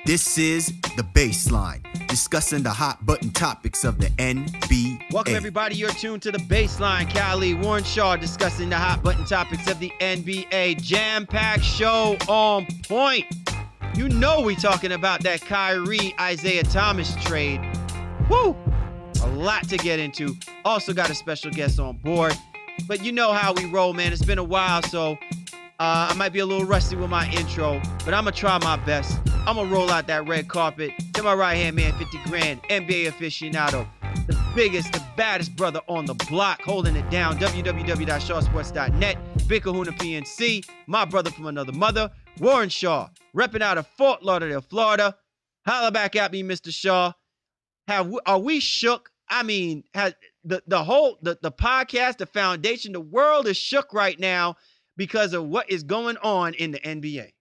This is The Baseline, discussing the hot button topics of the NBA. Welcome, everybody. You're tuned to The Baseline. Kyrie, Warren Shaw discussing the hot button topics of the NBA. Jam-packed show on point. You know we talking about that Kyrie, Isaiah Thomas trade. Woo! A lot to get into. Also got a special guest on board. But you know how we roll, man. It's been a while, so I might be a little rusty with my intro, but I'm going to try my best. I'm going to roll out that red carpet. To my right-hand man, 50 grand, NBA aficionado, the biggest, the baddest brother on the block, holding it down, www.shawsports.net, Big Kahuna PNC, my brother from another mother, Warren Shaw, repping out of Fort Lauderdale, Florida. Holla back at me, Mr. Shaw. Are we shook? I mean, the podcast, the foundation, the world is shook right now because of what is going on in the NBA.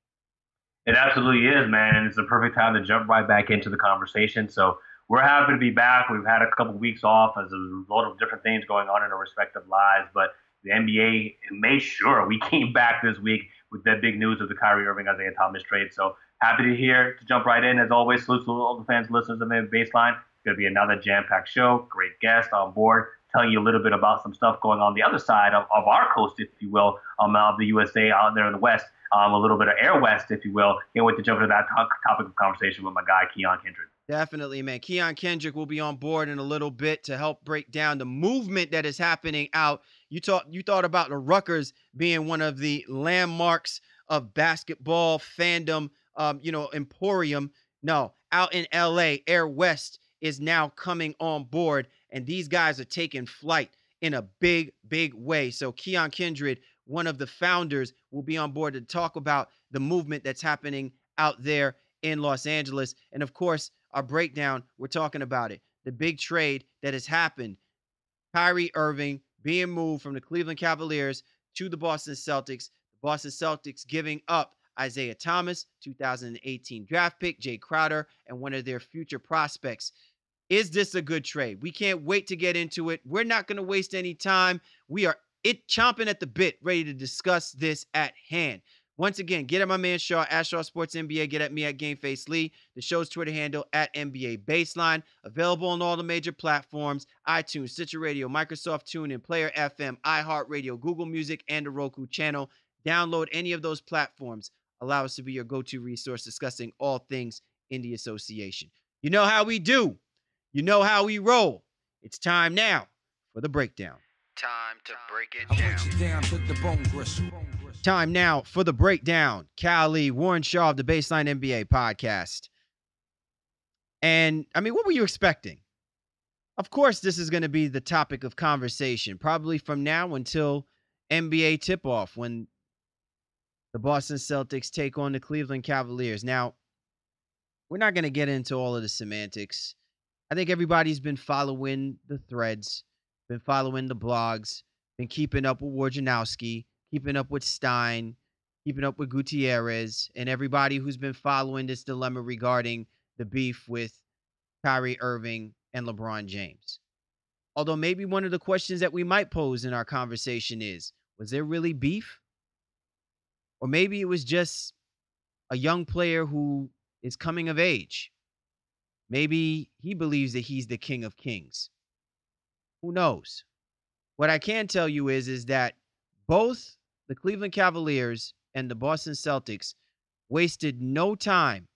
It absolutely is, man. And it's the perfect time to jump right back into the conversation. So we're happy to be back. We've had a couple weeks off as a result of different things going on in our respective lives. But the NBA made sure we came back this week with that big news of the Kyrie Irving, Isaiah Thomas trade. So happy to jump right in. As always, salute to all the fans, listeners of the Baseline. It's going to be another jam-packed show. Great guest on board, telling you a little bit about some stuff going on the other side of our coast, if you will, of the USA out there in the West. A little bit of Air West, if you will. Can't wait to jump into that topic of conversation with my guy, Keion Kindred. Definitely, man. Keion Kindred will be on board in a little bit to help break down the movement that is happening out. You thought about the Rutgers being one of the landmarks of basketball fandom, emporium. No, out in LA, Air West is now coming on board, and these guys are taking flight in a big, big way. So Keion Kindred, one of the founders, will be on board to talk about the movement that's happening out there in Los Angeles. And of course, our breakdown, we're talking about it. The big trade that has happened. Kyrie Irving being moved from the Cleveland Cavaliers to the Boston Celtics. The Boston Celtics giving up Isaiah Thomas, 2018 draft pick, Jay Crowder, and one of their future prospects. Is this a good trade? We can't wait to get into it. We're not going to waste any time. We are chomping at the bit, ready to discuss this at hand. Once again, get at my man Shaw, at Shaw Sports NBA. Get at me at GameFace Lee. The show's Twitter handle, at NBA Baseline. Available on all the major platforms: iTunes, Stitcher Radio, Microsoft TuneIn, Player FM, iHeartRadio, Google Music, and the Roku channel. Download any of those platforms. Allow us to be your go-to resource discussing all things Indie Association. You know how we do. You know how we roll. It's time now for the breakdown. Time to break it down. Time now for the breakdown. Kyrie, Warren Shaw of the Baseline NBA podcast. And, I mean, what were you expecting? Of course, this is going to be the topic of conversation, probably from now until NBA tip-off, when the Boston Celtics take on the Cleveland Cavaliers. Now, we're not going to get into all of the semantics. I think everybody's been following the threads, been following the blogs, been keeping up with Wojnarowski, keeping up with Stein, keeping up with Gutierrez, and everybody who's been following this dilemma regarding the beef with Kyrie Irving and LeBron James. Although maybe one of the questions that we might pose in our conversation is, was there really beef? Or maybe it was just a young player who is coming of age. Maybe he believes that he's the king of kings. Who knows? What I can tell you is that both the Cleveland Cavaliers and the Boston Celtics wasted no time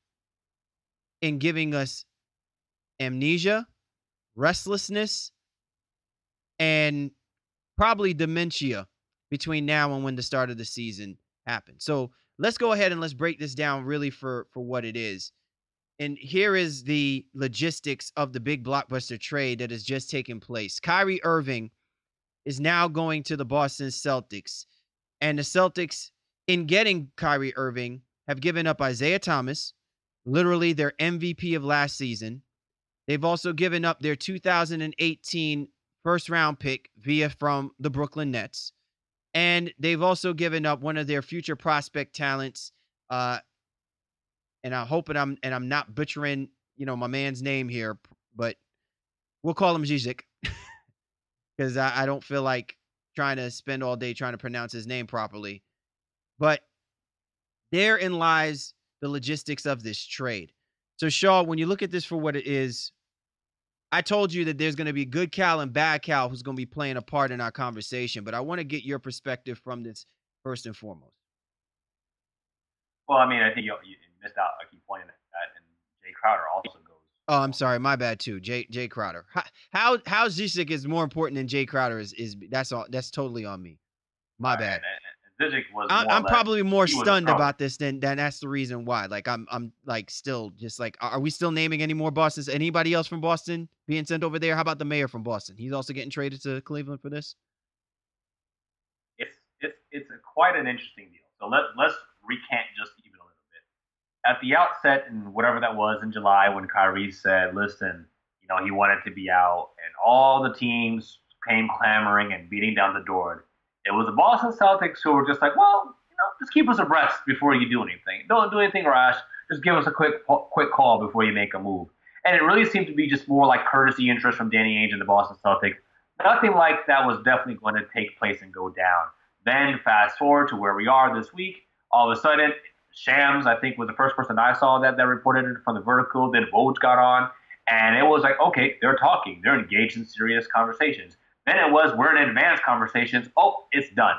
in giving us amnesia, restlessness, and probably dementia between now and when the start of the season happens. So let's go ahead and let's break this down really for what it is. And here is the logistics of the big blockbuster trade that has just taken place. Kyrie Irving is now going to the Boston Celtics. And the Celtics, in getting Kyrie Irving, have given up Isaiah Thomas, literally their MVP of last season. They've also given up their 2018 first-round pick from the Brooklyn Nets. And they've also given up one of their future prospect talents, and I hope I'm not butchering, my man's name here, but we'll call him Zizic because I don't feel like trying to spend all day trying to pronounce his name properly. But therein lies the logistics of this trade. So, Shaw, when you look at this for what it is, I told you that there's going to be good Cal and bad Cal who's going to be playing a part in our conversation, but I want to get your perspective from this first and foremost. Well, I mean, I think you missed out. I keep pointing at that, and Jay Crowder also goes. Oh, I'm sorry, my bad too. Jay Crowder. How Zizic is more important than Jay Crowder is that's all. That's totally on me. My bad. And Zizic was. I'm probably more stunned about this than that's the reason why. Like I'm like still just like, are we still naming any more Bostons? Anybody else from Boston being sent over there? How about the mayor from Boston? He's also getting traded to Cleveland for this. It's quite an interesting deal. So let's recant just even a little bit. At the outset, and whatever that was in July, when Kyrie said, "Listen, he wanted to be out," and all the teams came clamoring and beating down the door. It was the Boston Celtics who were just like, well, just keep us abreast before you do anything. Don't do anything rash. Just give us a quick call before you make a move. And it really seemed to be just more like courtesy interest from Danny Ainge and the Boston Celtics. Nothing like that was definitely going to take place and go down. Then fast forward to where we are this week. All of a sudden, Shams, I think, was the first person I saw that reported it from the vertical. Then Woj got on. And it was like, okay, they're talking. They're engaged in serious conversations. Then it was, we're in advanced conversations. Oh, it's done.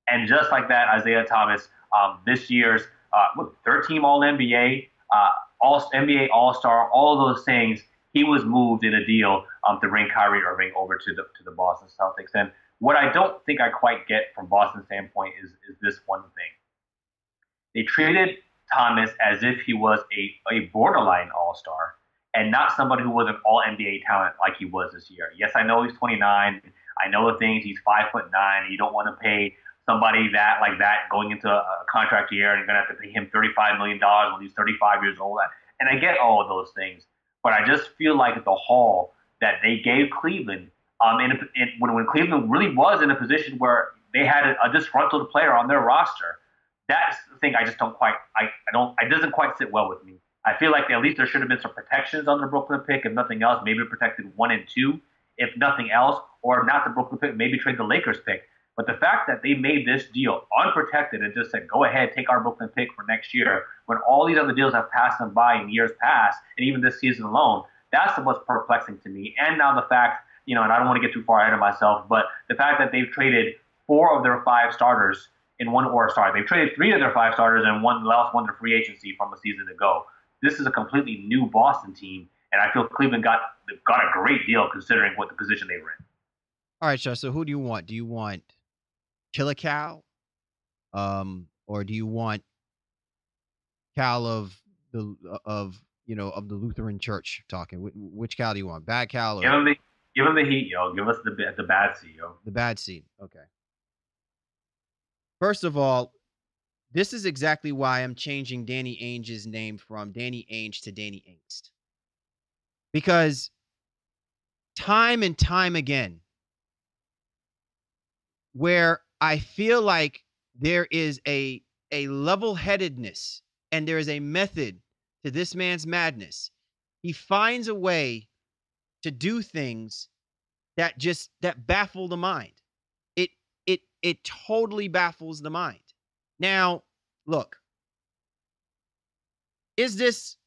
And just like that, Isaiah Thomas, this year's third-team All-NBA, NBA All-Star, all of those things, he was moved in a deal to bring Kyrie Irving over to the Boston Celtics. And what I don't think I quite get from Boston's standpoint is this one thing. They treated Thomas as if he was a borderline All-Star, and not somebody who was an all-NBA talent like he was this year. Yes, I know he's 29. I know the things. He's 5'9". You don't want to pay somebody like that going into a contract year, and you're going to have to pay him $35 million when he's 35 years old. And I get all of those things. But I just feel like the haul that they gave Cleveland, when Cleveland really was in a position where they had a disgruntled player on their roster, that's the thing I just don't quite – it doesn't quite sit well with me. I feel like at least there should have been some protections on the Brooklyn pick, if nothing else. Maybe protected 1 and 2, if nothing else, or not the Brooklyn pick, maybe trade the Lakers pick. But the fact that they made this deal unprotected and just said, go ahead, take our Brooklyn pick for next year, when all these other deals have passed them by in years past, and even this season alone, that's what's perplexing to me. And now the fact, and I don't want to get too far ahead of myself, but the fact that they've traded 4 of their 5 starters they've traded 3 of their 5 starters and lost one to free agency from a season ago. This is a completely new Boston team, and I feel Cleveland got a great deal considering what the position they were in. All right, Shaw, so who do you want? Do you want Killer Cal? Or do you want Cal of the Lutheran Church talking? Which Cal do you want? Bad Cal? Or... Give him the heat, yo. Give us the bad seed, yo. The bad seed. Okay. First of all, this is exactly why I'm changing Danny Ainge's name from Danny Ainge to Danny Angst. Because time and time again, where I feel like there is a level-headedness and there is a method to this man's madness, he finds a way to do things that baffle the mind. It totally baffles the mind. Now, look, is this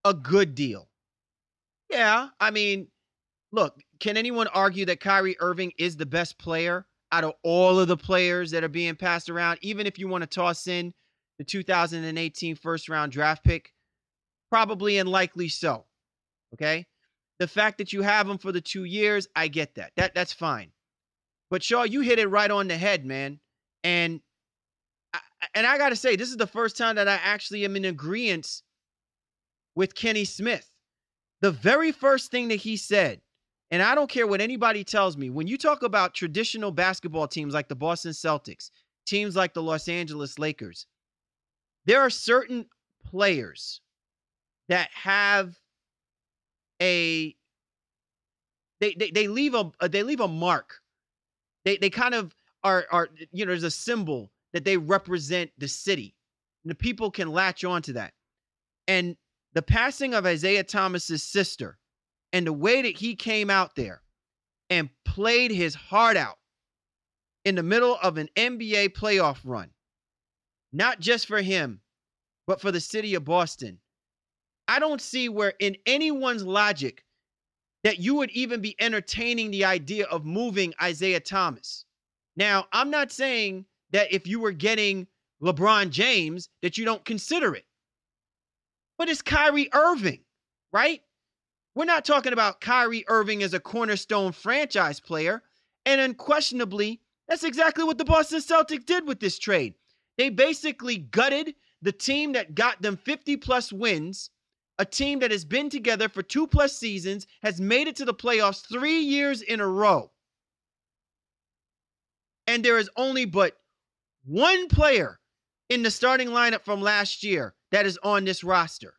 a good deal? Yeah, I mean, look, can anyone argue that Kyrie Irving is the best player out of all of the players that are being passed around? Even if you want to toss in the 2018 first-round draft pick, probably and likely so, okay? The fact that you have him for the 2 years, I get that. That's fine. But, Shaw, you hit it right on the head, man. And I got to say, this is the first time that I actually am in agreement with Kenny Smith. The very first thing that he said, and I don't care what anybody tells me, when you talk about traditional basketball teams like the Boston Celtics, teams like the Los Angeles Lakers, there are certain players that have they leave a mark. They kind of are there's a symbol that they represent the city, and the people can latch on to that. And the passing of Isaiah Thomas's sister and the way that he came out there and played his heart out in the middle of an NBA playoff run, not just for him, but for the city of Boston, I don't see where in anyone's logic that you would even be entertaining the idea of moving Isaiah Thomas. Now, I'm not saying that if you were getting LeBron James that you don't consider it. But it's Kyrie Irving, right? We're not talking about Kyrie Irving as a cornerstone franchise player. And unquestionably, that's exactly what the Boston Celtics did with this trade. They basically gutted the team that got them 50-plus wins, a team that has been together for 2+ seasons, has made it to the playoffs 3 years in a row. And there is only but one player in the starting lineup from last year that is on this roster.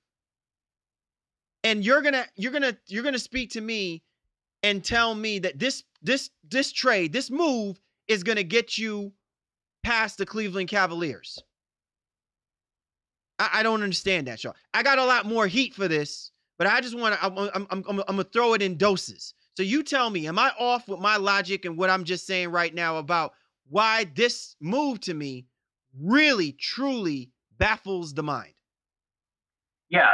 And you're gonna speak to me and tell me that this trade, this move is gonna get you past the Cleveland Cavaliers. I don't understand that, Shaw. I got a lot more heat for this, but I just want to. I'm gonna throw it in doses. So you tell me, am I off with my logic and what I'm just saying right now about why this move to me really, truly baffles the mind? Yeah,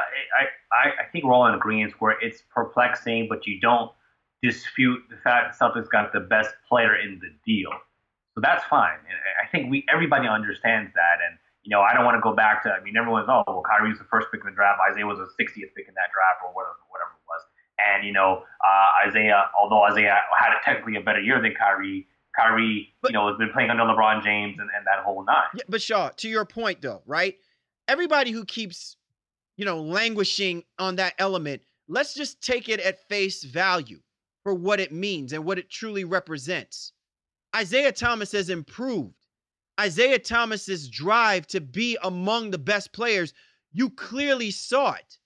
I think we're all in agreement where it's perplexing, but you don't dispute the fact that Celtics got the best player in the deal. So that's fine. And I think everybody understands that. And, I don't want to go back to, everyone's, Kyrie was the first pick in the draft. Isaiah was the 60th pick in that draft or whatever it was. And, Isaiah, although Isaiah had technically a better year than Kyrie, has been playing under LeBron James and that whole nine. Yeah, but Shaw, to your point though, right? Everybody who keeps, languishing on that element, let's just take it at face value for what it means and what it truly represents. Isaiah Thomas has improved. Isaiah Thomas's drive to be among the best players, you clearly saw it.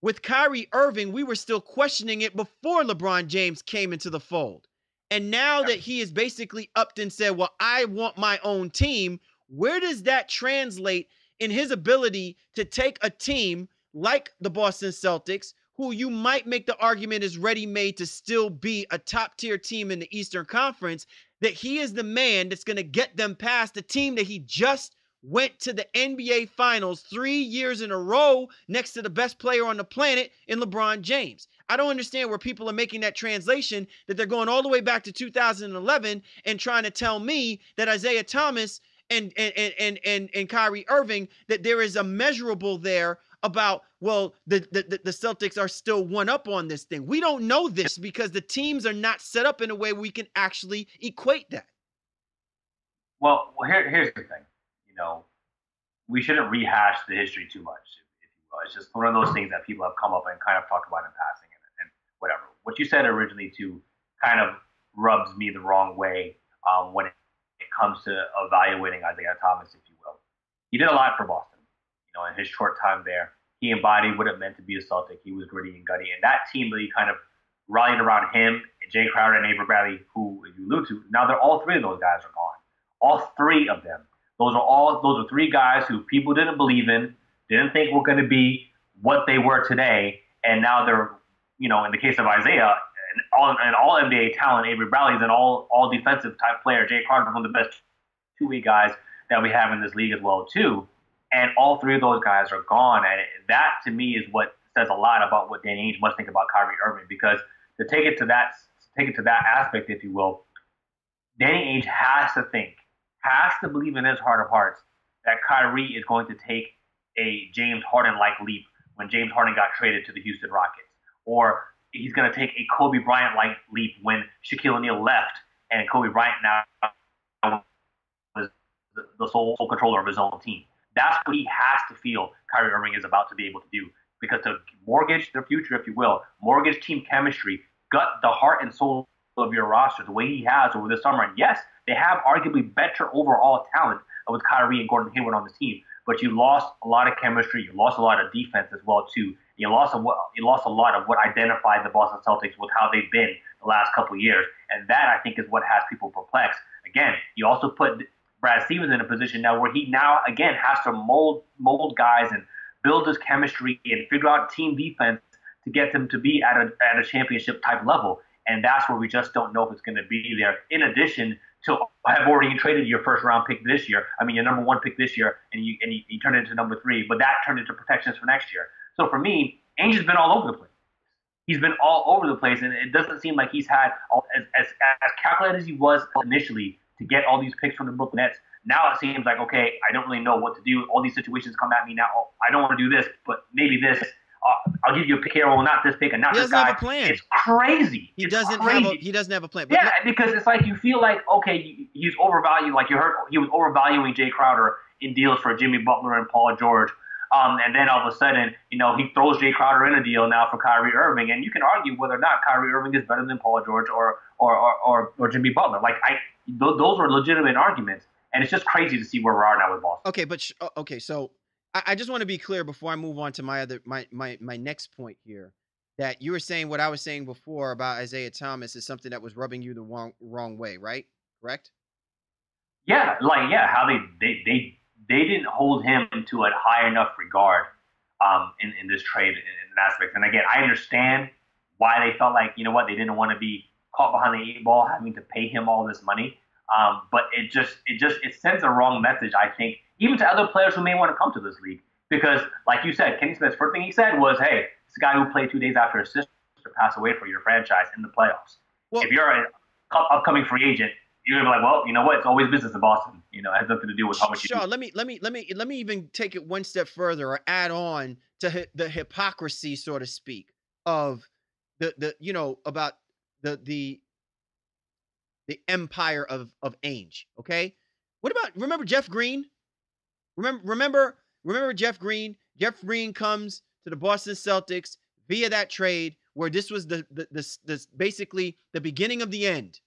With Kyrie Irving, we were still questioning it before LeBron James came into the fold. And now that he has basically upped and said, well, I want my own team, where does that translate in his ability to take a team like the Boston Celtics, who you might make the argument is ready-made to still be a top-tier team in the Eastern Conference, that he is the man that's going to get them past the team that he just went to the NBA Finals 3 years in a row next to the best player on the planet in LeBron James. I don't understand where people are making that translation, that they're going all the way back to 2011 and trying to tell me that Isaiah Thomas and Kyrie Irving, that there is a measurable there about, well, the Celtics are still one up on this thing. We don't know this because the teams are not set up in a way we can actually equate that. Well, here's the thing. We shouldn't rehash the history too much, if you will. It's just one of those things that people have come up and kind of talked about in passing and whatever. What you said originally too kind of rubs me the wrong way when it comes to evaluating Isaiah Thomas, if you will. He did a lot for Boston. In his short time there, he embodied what it meant to be a Celtic. He was gritty and gutty. And that team really kind of rallied around him, and Jay Crowder and Avery Bradley, who you allude to. Now, all three of those guys are gone. All three of them. Those are three guys who people didn't believe in, didn't think were going to be what they were today. And now they're, in the case of Isaiah, an all NBA talent, Avery Bradley's an all defensive type player. Jay Crowder, one of the best two-way guys that we have in this league as well, too. And all three of those guys are gone. And that, to me, is what says a lot about what Danny Ainge must think about Kyrie Irving. Because to take it to that aspect, if you will, Danny Ainge has to believe in his heart of hearts that Kyrie is going to take a James Harden-like leap when James Harden got traded to the Houston Rockets. Or he's going to take a Kobe Bryant-like leap when Shaquille O'Neal left and Kobe Bryant now was the sole controller of his own team. That's what he has to feel Kyrie Irving is about to be able to do. Because to mortgage their future, if you will, mortgage team chemistry, gut the heart and soul of your roster the way he has over the summer. And yes, they have arguably better overall talent with Kyrie and Gordon Hayward on the team. But you lost a lot of chemistry. You lost a lot of defense as well, too. You lost a lot of what identified the Boston Celtics with how they've been the last couple of years. And that, I think, is what has people perplexed. Again, you also put Brad Stevens in a position now where he now, again, has to mold guys and build his chemistry and figure out team defense to get them to be at a championship type level. And that's where we just don't know if it's going to be there. In addition to have already traded your first round pick this year, your number one pick this year, and you turned it into number 3, but that turned into protections for next year. So for me, Ainge has been all over the place. He's been all over the place, and it doesn't seem like he's had as calculated as he was initially to get all these picks from the Brooklyn Nets. Now it seems like, okay, I don't really know what to do. All these situations come at me now. Oh, I don't want to do this, but maybe this. I'll give you a pick here. Well, not this pick and not this guy. He doesn't have a plan. It's crazy. He doesn't have a plan. But yeah, because it's like you feel like, okay, he's overvalued. Like you heard, he was overvaluing Jay Crowder in deals for Jimmy Butler and Paul George. And then all of a sudden, he throws Jay Crowder in a deal now for Kyrie Irving, and you can argue whether or not Kyrie Irving is better than Paul George or Jimmy Butler. Like those are legitimate arguments, and it's just crazy to see where we are now with Boston. Okay, but so I just want to be clear before I move on to my next point here, that you were saying what I was saying before about Isaiah Thomas is something that was rubbing you the wrong way, right? Correct? Yeah, how they didn't hold him to a high enough regard in this trade in aspects. And again, I understand why they felt like, they didn't want to be caught behind the 8 ball, having to pay him all this money. But it sends a wrong message, I think, even to other players who may want to come to this league. Because, like you said, Kenny Smith's first thing he said was, hey, this guy who played 2 days after his sister passed away for your franchise in the playoffs. Well, if you're an upcoming free agent, you're gonna be like, well, you know what? It's always business in Boston. It has nothing to do with how much you do. Let me even take it one step further or add on to the hypocrisy, so to speak, of about the empire of Ainge. Okay, what about remember Jeff Green? Remember Jeff Green? Jeff Green comes to the Boston Celtics via that trade where this was the basically the beginning of the end,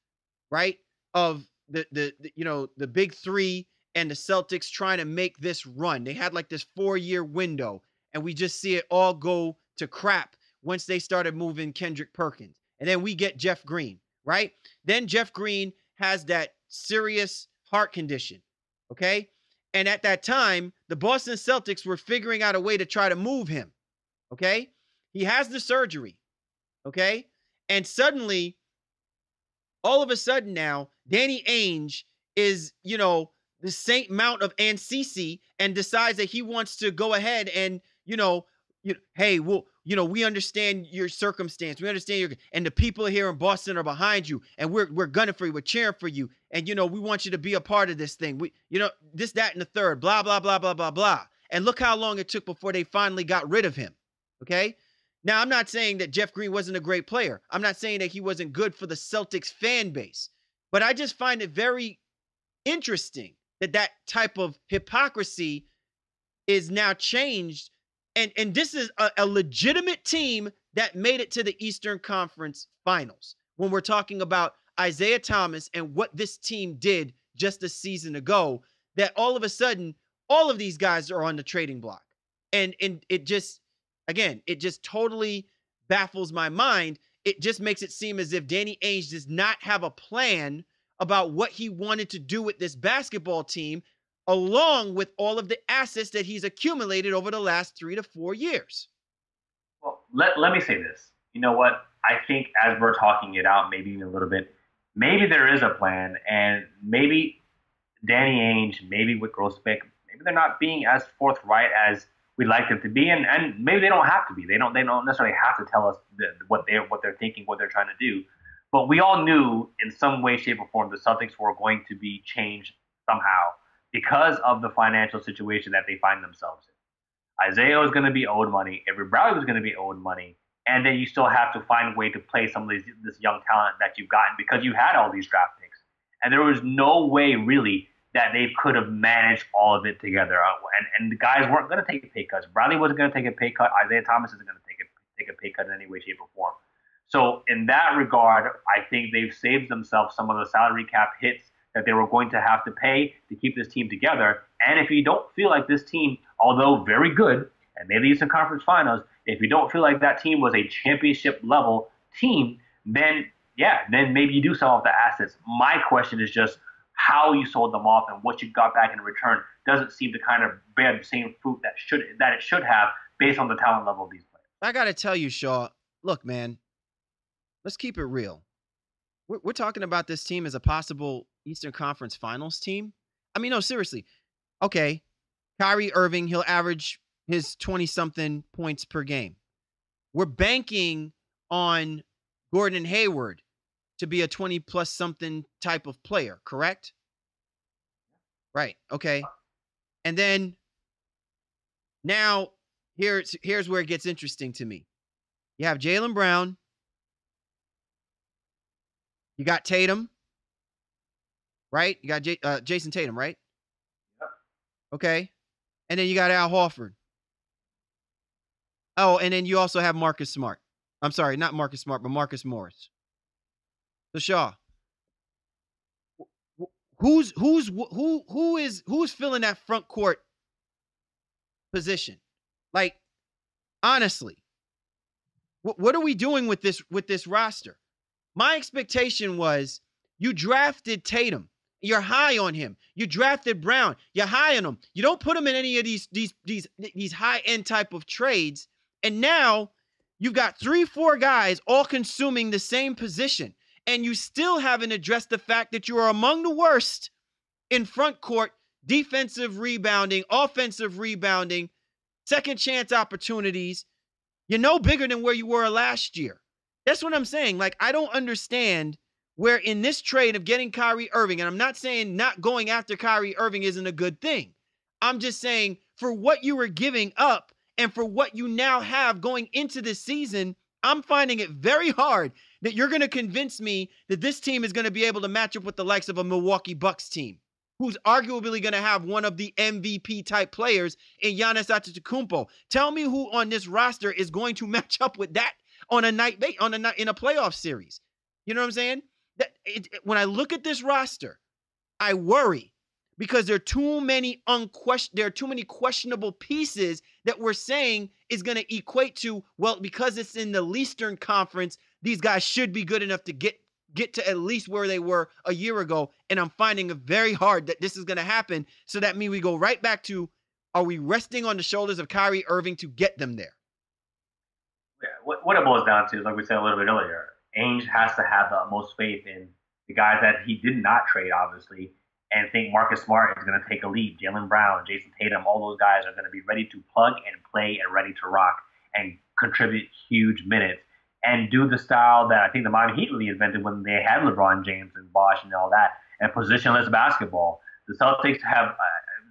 right? Of the big three and the Celtics trying to make this run. They had like this 4-year window, and we just see it all go to crap once they started moving Kendrick Perkins. And then we get Jeff Green, right? Then Jeff Green has that serious heart condition, okay? And at that time, the Boston Celtics were figuring out a way to try to move him, okay? He has the surgery, okay? And suddenly, all of a sudden now, Danny Ainge is, the Saint Mount of Ansisi and decides that he wants to go ahead and, hey, well, we understand your circumstance. We understand and the people here in Boston are behind you, and we're gunning for you. We're cheering for you. And, we want you to be a part of this thing. This, that, and the third, blah, blah, blah, blah, blah, blah. And look how long it took before they finally got rid of him. Okay. Now, I'm not saying that Jeff Green wasn't a great player. I'm not saying that he wasn't good for the Celtics fan base. But I just find it very interesting that type of hypocrisy is now changed. And this is a legitimate team that made it to the Eastern Conference Finals. When we're talking about Isaiah Thomas and what this team did just a season ago, that all of a sudden, all of these guys are on the trading block. And it just totally baffles my mind. It just makes it seem as if Danny Ainge does not have a plan about what he wanted to do with this basketball team, along with all of the assets that he's accumulated over the last 3 to 4 years. Well, let me say this. You know what? I think as we're talking it out, maybe even a little bit, maybe there is a plan, and maybe Danny Ainge, maybe with Grossbeck, maybe they're not being as forthright as we'd like them to be, and maybe they don't have to be. They don't necessarily have to tell us what they're thinking, what they're trying to do. But we all knew in some way, shape, or form the Celtics were going to be changed somehow because of the financial situation that they find themselves in. Isaiah was going to be owed money. Avery Bradley was going to be owed money. And then you still have to find a way to play some of this young talent that you've gotten because you had all these draft picks. And there was no way really that they could have managed all of it together. And the guys weren't going to take pay cuts. Bradley wasn't going to take a pay cut. Isaiah Thomas isn't going to take a pay cut in any way, shape, or form. So in that regard, I think they've saved themselves some of the salary cap hits that they were going to have to pay to keep this team together. And if you don't feel like this team, although very good, and maybe it's in conference finals, if you don't feel like that team was a championship level team, then maybe you do sell off the assets. My question is just how you sold them off and what you got back in return doesn't seem to kind of bear the same fruit that it should have based on the talent level of these players. I got to tell you, Shaw, look, man, let's keep it real. We're talking about this team as a possible Eastern Conference Finals team. I mean, no, seriously. Okay, Kyrie Irving, he'll average his 20-something points per game. We're banking on Gordon Hayward to be a 20-plus something type of player, correct? Right. Okay. And then now here's where it gets interesting to me. You have Jaylen Brown. You got Tatum. Right? You got Jason Tatum, right? Okay. And then you got Al Horford. Oh, and then you also have Marcus Smart. I'm sorry, not Marcus Smart, but Marcus Morris. So Shaw, who's filling that front court position? Like, honestly, what are we doing with this roster? My expectation was you drafted Tatum. You're high on him. You drafted Brown. You're high on him. You don't put him in any of these high-end type of trades. And now you've got 3-4 guys all consuming the same position. And you still haven't addressed the fact that you are among the worst in front court, defensive rebounding, offensive rebounding, second chance opportunities. You're no bigger than where you were last year. That's what I'm saying. Like, I don't understand where in this trade of getting Kyrie Irving, and I'm not saying not going after Kyrie Irving isn't a good thing. I'm just saying for what you were giving up and for what you now have going into this season, I'm finding it very hard that you're going to convince me that this team is going to be able to match up with the likes of a Milwaukee Bucks team, who's arguably going to have one of the MVP type players in Giannis Antetokounmpo. Tell me who on this roster is going to match up with that on a night in a playoff series. You know what I'm saying? When I look at this roster, I worry because there are too many questionable pieces that we're saying is going to equate to, well, because it's in the Eastern Conference, these guys should be good enough to get to at least where they were a year ago. And I'm finding it very hard that this is going to happen. So that means we go right back to, are we resting on the shoulders of Kyrie Irving to get them there? Yeah, what it boils down to is, like we said a little bit earlier, Ainge has to have the utmost faith in the guys that he did not trade, obviously, and think Marcus Smart is going to take a lead. Jaylen Brown, Jason Tatum, all those guys are going to be ready to plug and play and ready to rock and contribute huge minutes and do the style that I think the Miami Heat really invented when they had LeBron James and Bosh and all that, and positionless basketball. The Celtics have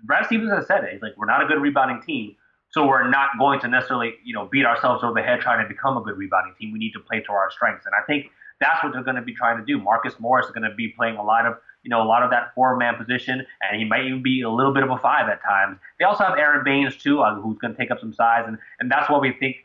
Brad Stevens has said it. He's like, we're not a good rebounding team, so we're not going to necessarily, beat ourselves over the head trying to become a good rebounding team. We need to play to our strengths, and I think that's what they're going to be trying to do. Marcus Morris is going to be playing a lot of that 4-man position, and he might even be a little bit of a 5 at times. They also have Aaron Baines too, who's going to take up some size, and that's what we think.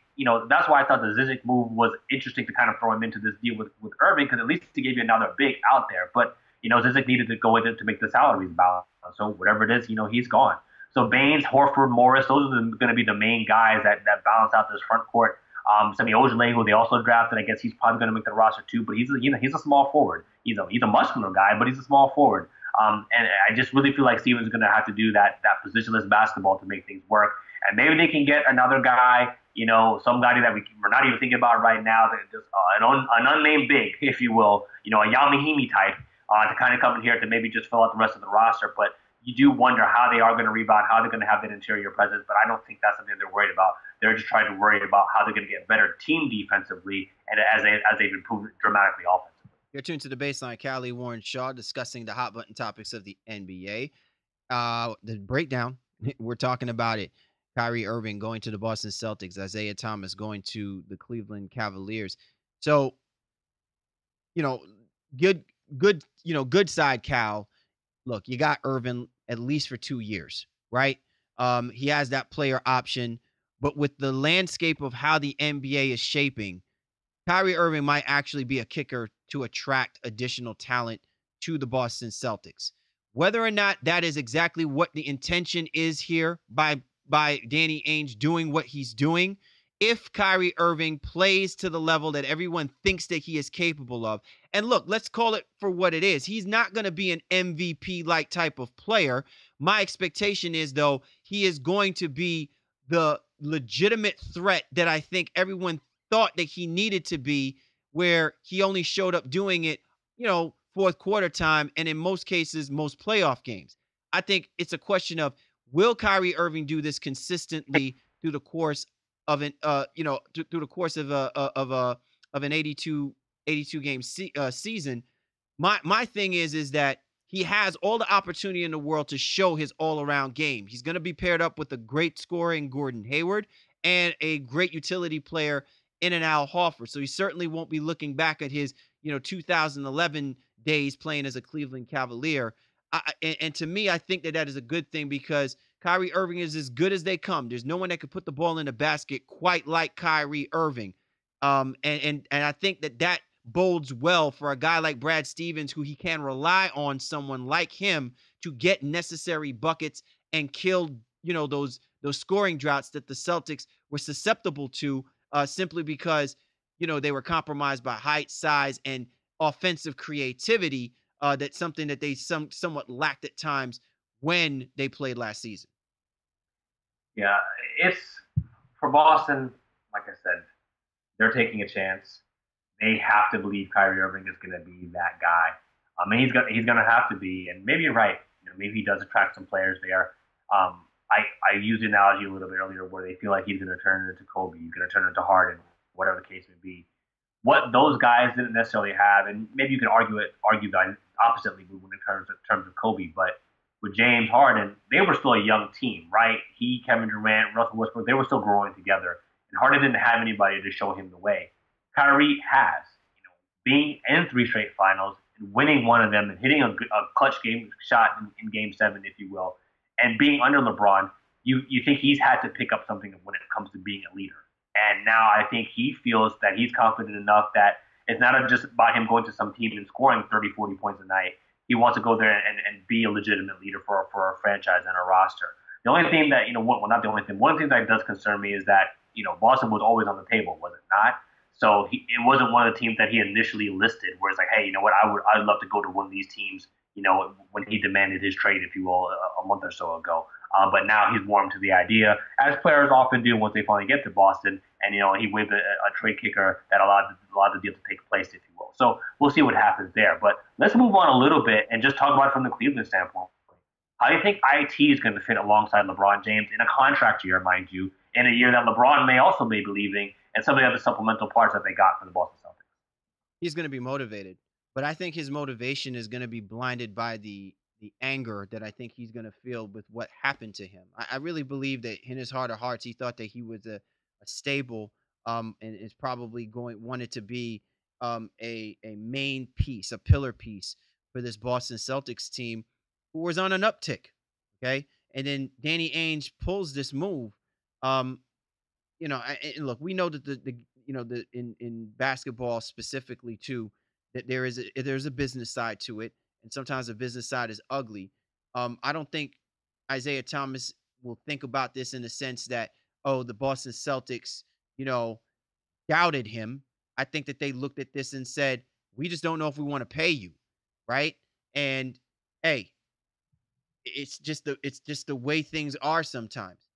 That's why I thought the Zizic move was interesting to kind of throw him into this deal with Irving, because at least he gave you another big out there. But Zizic needed to go with it to make the salaries balance. So whatever it is, he's gone. So Baines, Horford, Morris, those are going to be the main guys that balance out this front court. Semi Ojeleye, who they also drafted, I guess he's probably going to make the roster too. But he's a small forward. He's a muscular guy, but he's a small forward. And I just really feel like Stevens is going to have to do that positionless basketball to make things work. And maybe they can get another guy, somebody that we're not even thinking about right now, that just an unnamed big, if you will, a Yamahimi type, to kind of come in here to maybe just fill out the rest of the roster. But you do wonder how they are going to rebound, how they're going to have that interior presence. But I don't think that's something they're worried about. They're just trying to worry about how they're going to get better team defensively and as they've improved dramatically offensively. You're tuned to The Baseline. Callie Warren Shaw discussing the hot button topics of the NBA. The breakdown, we're talking about it. Kyrie Irving going to the Boston Celtics, Isaiah Thomas going to the Cleveland Cavaliers. So, good side, Cal. Look, you got Irving at least for 2 years, right? He has that player option, but with the landscape of how the NBA is shaping, Kyrie Irving might actually be a kicker to attract additional talent to the Boston Celtics. Whether or not that is exactly what the intention is here by Danny Ainge doing what he's doing, if Kyrie Irving plays to the level that everyone thinks that he is capable of, and look, let's call it for what it is. He's not going to be an MVP-like type of player. My expectation is, though, he is going to be the legitimate threat that I think everyone thought that he needed to be, where he only showed up doing it, fourth quarter time, and in most cases, most playoff games. I think it's a question of, will Kyrie Irving do this consistently through the course of an through the course of an 82 game season. My thing is that he has all the opportunity in the world to show his all-around game. He's going to be paired up with a great scorer in Gordon Hayward and a great utility player in an Al Horford. So he certainly won't be looking back at his 2011 days playing as a Cleveland Cavalier. And to me, I think that is a good thing because Kyrie Irving is as good as they come. There's no one that could put the ball in the basket quite like Kyrie Irving. And I think that bodes well for a guy like Brad Stevens, who he can rely on someone like him to get necessary buckets and kill, those scoring droughts that the Celtics were susceptible to simply because, they were compromised by height, size, and offensive creativity. That's something that they somewhat lacked at times when they played last season. Yeah, it's for Boston, like I said, they're taking a chance. They have to believe Kyrie Irving is going to be that guy. I mean, he's going to have to be, and maybe you're right. Maybe he does attract some players there. I used the analogy a little bit earlier where they feel like he's going to turn into Kobe, he's going to turn into Harden, whatever the case may be. What those guys didn't necessarily have, and maybe you can argue that oppositely when it comes in terms of Kobe, but with James Harden, they were still a young team, right? He, Kevin Durant, Russell Westbrook, they were still growing together, and Harden didn't have anybody to show him the way. Kyrie has, being in 3 straight finals, and winning one of them, and hitting a clutch game shot in Game 7, if you will, and being under LeBron, you think he's had to pick up something when it comes to being a leader. And now I think he feels that he's confident enough that it's not just about him going to some team and scoring 30, 40 points a night. He wants to go there and be a legitimate leader for a franchise and a roster. The only thing that, not the only thing, one thing that does concern me is that, Boston was always on the table, was it not? So it wasn't one of the teams that he initially listed where it's like, hey, I'd love to go to one of these teams, when he demanded his trade, if you will, a month or so ago. But now he's warmed to the idea, as players often do once they finally get to Boston. And, he waved a trade kicker that allowed the deal to take place, if you will. So we'll see what happens there. But let's move on a little bit and just talk about it from the Cleveland standpoint. How do you think IT is going to fit alongside LeBron James in a contract year, mind you, in a year that LeBron may also be leaving, and some of the other supplemental parts that they got from the Boston Celtics? He's going to be motivated, but I think his motivation is going to be blinded by the anger that I think he's going to feel with what happened to him. I really believe that in his heart of hearts, he thought that he was a stable and is probably wanted to be a main piece, a pillar piece for this Boston Celtics team who was on an uptick. Okay. And then Danny Ainge pulls this move. And look, we know that in basketball specifically too, that there's a business side to it. And sometimes the business side is ugly. I don't think Isaiah Thomas will think about this in the sense that, the Boston Celtics, doubted him. I think that they looked at this and said, we just don't know if we want to pay you. Right. And hey, it's just the way things are sometimes.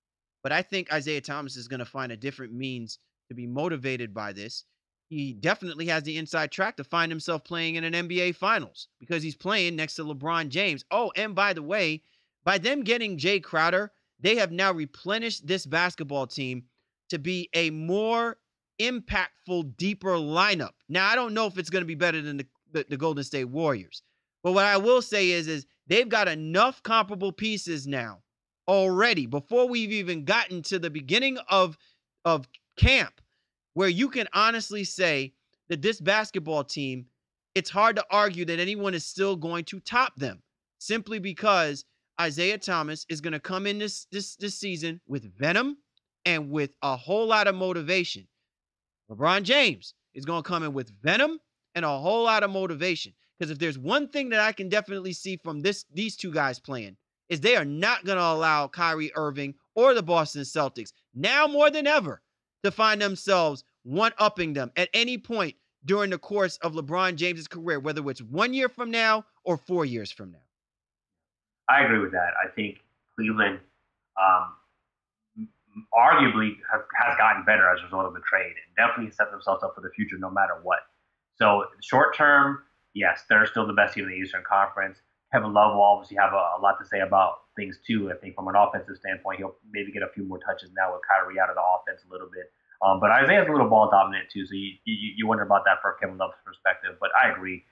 But I think Isaiah Thomas is going to find a different means to be motivated by this. He definitely has the inside track to find himself playing in an NBA Finals because he's playing next to LeBron James. Oh, and by the way, by them getting Jay Crowder, they have now replenished this basketball team to be a more impactful, deeper lineup. Now, I don't know if it's going to be better than the Golden State Warriors. But what I will say is they've got enough comparable pieces now already before we've even gotten to the beginning of camp where you can honestly say that this basketball team, it's hard to argue that anyone is still going to top them simply because Isaiah Thomas is going to come in this season with venom and with a whole lot of motivation. LeBron James is going to come in with venom and a whole lot of motivation. Because if there's one thing that I can definitely see from these two guys playing is they are not going to allow Kyrie Irving or the Boston Celtics now more than ever to find themselves one-upping them at any point during the course of LeBron James's career, whether it's 1 year from now or 4 years from now. I agree with that. I think Cleveland arguably has gotten better as a result of the trade and definitely set themselves up for the future no matter what. So short term, yes, they're still the best team in the Eastern Conference. Kevin Love will obviously have a lot to say about things too. I think from an offensive standpoint, he'll maybe get a few more touches now with Kyrie out of the offense a little bit. But Isaiah's a little ball dominant too, so you wonder about that from Kevin Love's perspective. But I agree.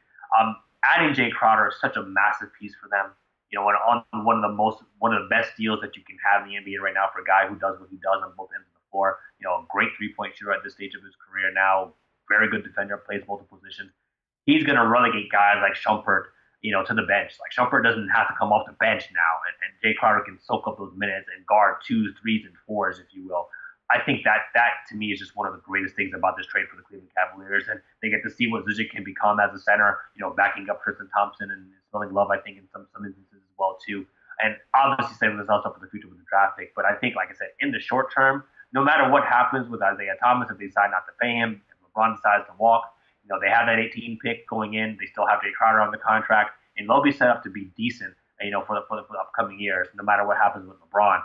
Adding Jay Crowder is such a massive piece for them. You know, on one of the best deals that you can have in the NBA right now for a guy who does what he does on both ends of the floor. You know, a great 3-point shooter at this stage of his career now, very good defender, plays multiple positions. He's going to relegate guys like Shumpert, you know, to the bench. Like Shumpert doesn't have to come off the bench now, and Jay Crowder can soak up those minutes and guard 2s, 3s, and 4s, if you will. I think that to me is just one of the greatest things about this trade for the Cleveland Cavaliers, and they get to see what Zizic can become as a center, you know, backing up Tristan Thompson and spelling love, I think, in some instances as well too, and obviously setting themselves up for the future with the draft pick. But I think, like I said, in the short term, no matter what happens with Isaiah Thomas, if they decide not to pay him, if LeBron decides to walk, you know, they have that 18 pick going in. They still have Jay Crowder on the contract, and they'll be set up to be decent, you know, for the upcoming years, no matter what happens with LeBron.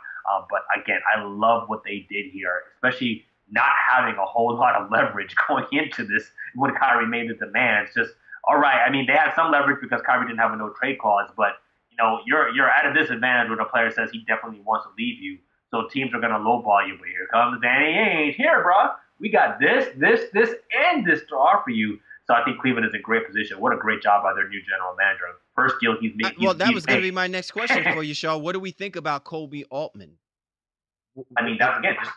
But again, I love what they did here, especially not having a whole lot of leverage going into this when Kyrie made the demands. Just, all right, I mean, they had some leverage because Kyrie didn't have a no-trade clause, but, you know, you're at a disadvantage when a player says he definitely wants to leave you. So teams are going to lowball you. But here comes Danny Ainge. Here, bro, we got this, and this to offer you. So I think Cleveland is in great position. What a great job by their new general manager. First deal he's made. Well, that was going to be my next question for you, Shaw. What do we think about Kobe Altman? I mean, that's, again, just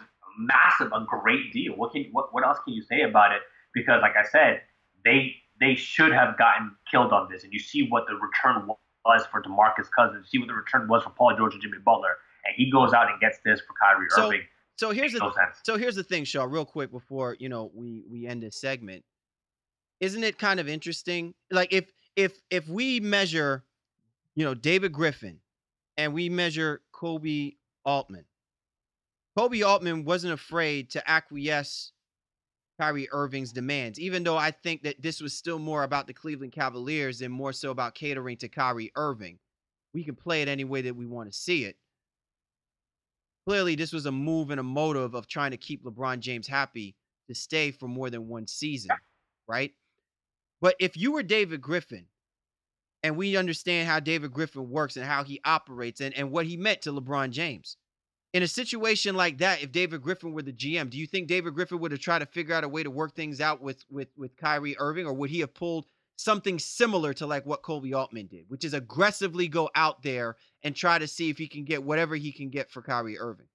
a great deal. What else can you say about it? Because, like I said, they should have gotten killed on this. And you see what the return was for DeMarcus Cousins. You see what the return was for Paul George and Jimmy Butler. And he goes out and gets this for Kyrie Irving. So here's the thing, Shaw, real quick before, you know, we end this segment. Isn't it kind of interesting? Like if we measure, you know, David Griffin and we measure Kobe Altman wasn't afraid to acquiesce Kyrie Irving's demands, even though I think that this was still more about the Cleveland Cavaliers and more so about catering to Kyrie Irving. We can play it any way that we want to see it. Clearly, this was a move and a motive of trying to keep LeBron James happy to stay for more than one season, right? But if you were David Griffin, and we understand how David Griffin works and how he operates and what he meant to LeBron James, in a situation like that, if David Griffin were the GM, do you think David Griffin would have tried to figure out a way to work things out with Kyrie Irving, or would he have pulled something similar to like what Kobe Altman did, which is aggressively go out there and try to see if he can get whatever he can get for Kyrie Irving?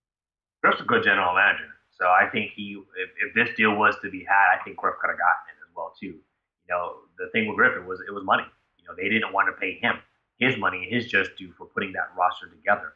Griff's a good general manager, so I think if this deal was to be had, I think Griff could have gotten it as well too. You know, the thing with Griffin was it was money. You know, they didn't want to pay him his money and his just due for putting that roster together.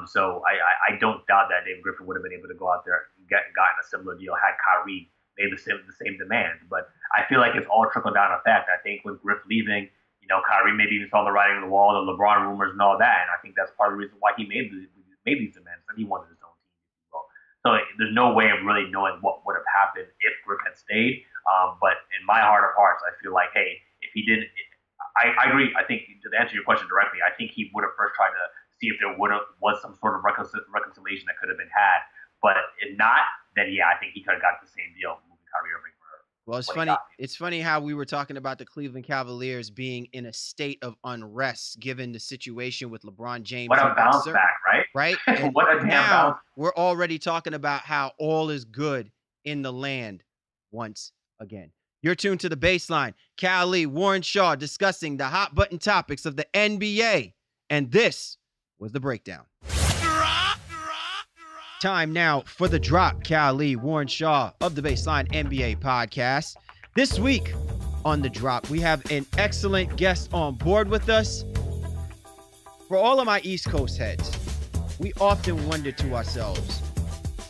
So I don't doubt that David Griffin would have been able to go out there and gotten a similar deal had Kyrie made the same demand. But I feel like it's all trickle-down effect. I think with Griff leaving, you know, Kyrie maybe even saw the writing on the wall, the LeBron rumors and all that, and I think that's part of the reason why he made these demands, and he wanted his own team, if you will. So there's no way of really knowing what would have happened if Griff had stayed. But in my heart of hearts, I feel like, hey, if he didn't, I agree. I think, to answer your question directly, I think he would have first tried to see if there was some sort of reconciliation that could have been had. But if not, then yeah, I think he could have got the same deal moving Kyrie Irving for. Well, it's funny. It's funny how we were talking about the Cleveland Cavaliers being in a state of unrest given the situation with LeBron James. What a bounce back, right? Right. And what a damn now bounce. We're already talking about how all is good in the land once again. You're tuned to The Baseline. Cal Lee, Warren Shaw discussing the hot button topics of the NBA. And this was The Breakdown. Time now for The Drop. Cal Lee, Warren Shaw of The Baseline NBA podcast. This week on The Drop, we have an excellent guest on board with us. For all of my East Coast heads, we often wonder to ourselves,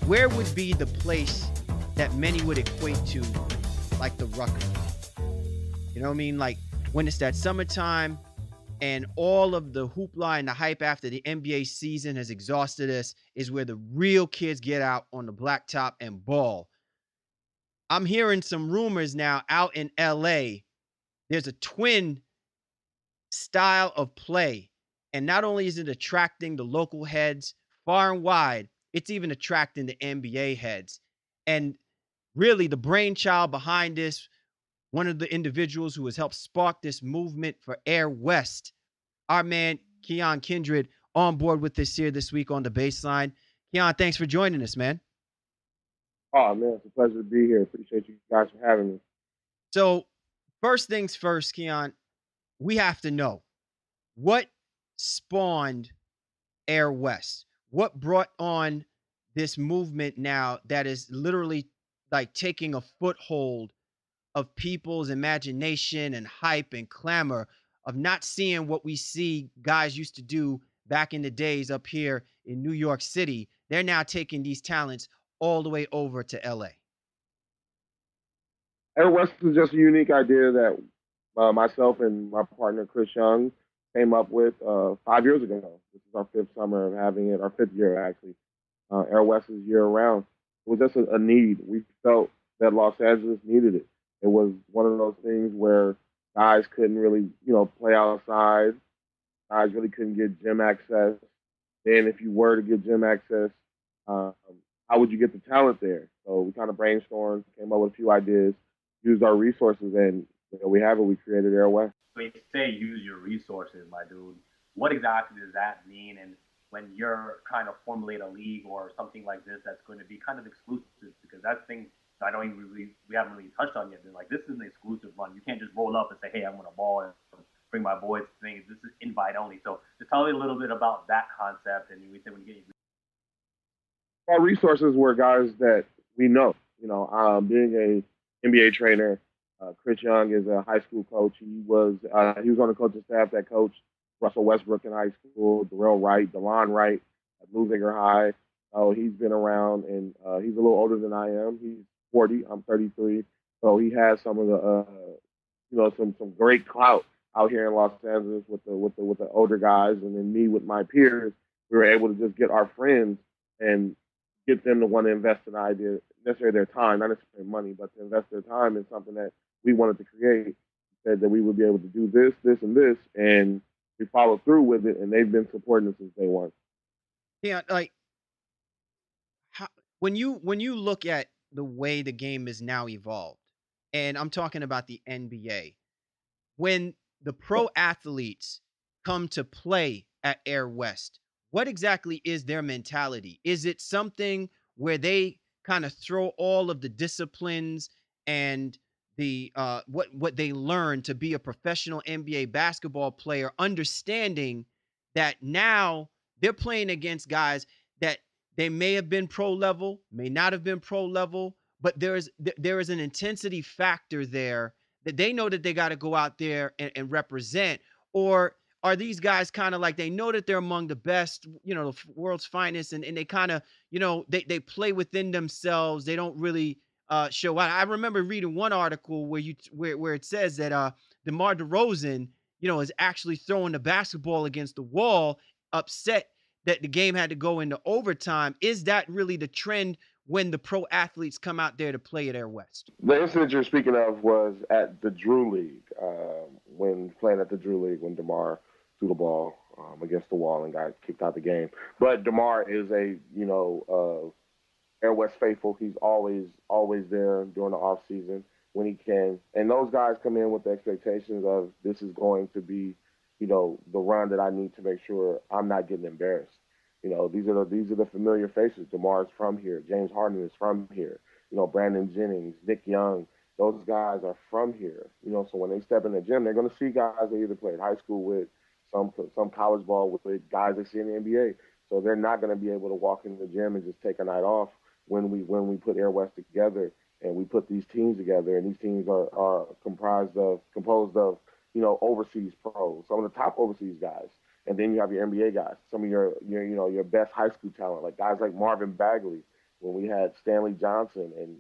where would be the place that many would equate to like the Rucker? You know what I mean? Like when it's that summertime and all of the hoopla and the hype after the NBA season has exhausted us is where the real kids get out on the blacktop and ball. I'm hearing some rumors now out in LA. There's a twin style of play. And not only is it attracting the local heads far and wide, it's even attracting the NBA heads. And really the brainchild behind this, one of the individuals who has helped spark this movement for Air West, our man Keion Kindred on board with this here this week on the Baseline. Keion, thanks for joining us, man. Oh, man, it's a pleasure to be here. Appreciate you guys for having me. So, first things first, Keion, we have to know what spawned Air West. What brought on this movement now that is literally like taking a foothold of people's imagination and hype and clamor of not seeing what we see guys used to do back in the days up here in New York City. They're now taking these talents all the way over to LA. Air West is just a unique idea that myself and my partner Chris Young came up with 5 years ago. This is our fifth summer of having it, our fifth year actually. Air West is year round. It was just a need. We felt that Los Angeles needed it. It was one of those things where guys couldn't really, play outside. Guys really couldn't get gym access. And if you were to get gym access, how would you get the talent there? So we kind of brainstormed, came up with a few ideas, used our resources, and we have it. We created Air West. When you say use your resources, my dude, what exactly does that mean? And when you're trying to formulate a league or something like this that's going to be kind of exclusive, because that's things I don't even we haven't really touched on yet. They're like, this is an exclusive run. You can't just roll up and say, hey, I'm going to ball and bring my boys to things. This is invite only. So just tell me a little bit about that concept. And we say when you get our resources were guys that we know. Being a NBA trainer, Chris Young is a high school coach. He was on the coaching staff that coached Russell Westbrook in high school, Darrell Wright, DeLon Wright at Louisiana High. So he's been around, and he's a little older than I am. He's 40. I'm 33. So he has some of the, some great clout out here in Los Angeles with the older guys, and then me with my peers. We were able to just get our friends and get them to want to invest in the idea, necessarily their time, not necessarily money, but to invest their time in something that we wanted to create. Said that we would be able to do this, this, and this, and we followed through with it, and they've been supporting us since day one. Yeah, when you look at the way the game is now evolved, and I'm talking about the NBA, when the pro athletes come to play at Air West, what exactly is their mentality? Is it something where they kind of throw all of the disciplines and the what they learn to be a professional NBA basketball player, understanding that now they're playing against guys that they may have been pro level, may not have been pro level, but there is an intensity factor there that they know that they got to go out there and represent? Or are these guys kind of like they know that they're among the best, the world's finest, and they kind of, they play within themselves. They don't really show out. I remember reading one article where it says that DeMar DeRozan, is actually throwing the basketball against the wall, upset that the game had to go into overtime. Is that really the trend when the pro athletes come out there to play at Air West? The incident you're speaking of was at the Drew League, when playing at the Drew League, when DeMar threw the ball against the wall and got kicked out of the game. But DeMar is a, Air West faithful. He's always there during the off season when he can. And those guys come in with the expectations of this is going to be, the run that I need to make sure I'm not getting embarrassed. These are the familiar faces. DeMar's from here. James Harden is from here. Brandon Jennings, Nick Young, those guys are from here. So when they step in the gym, they're going to see guys they either played high school with, some college ball with guys they see in the NBA. So they're not going to be able to walk into the gym and just take a night off when we put Air West together and we put these teams together. And these teams are composed of overseas pros, some of the top overseas guys. And then you have your NBA guys, some of your best high school talent, like guys like Marvin Bagley. When we had Stanley Johnson and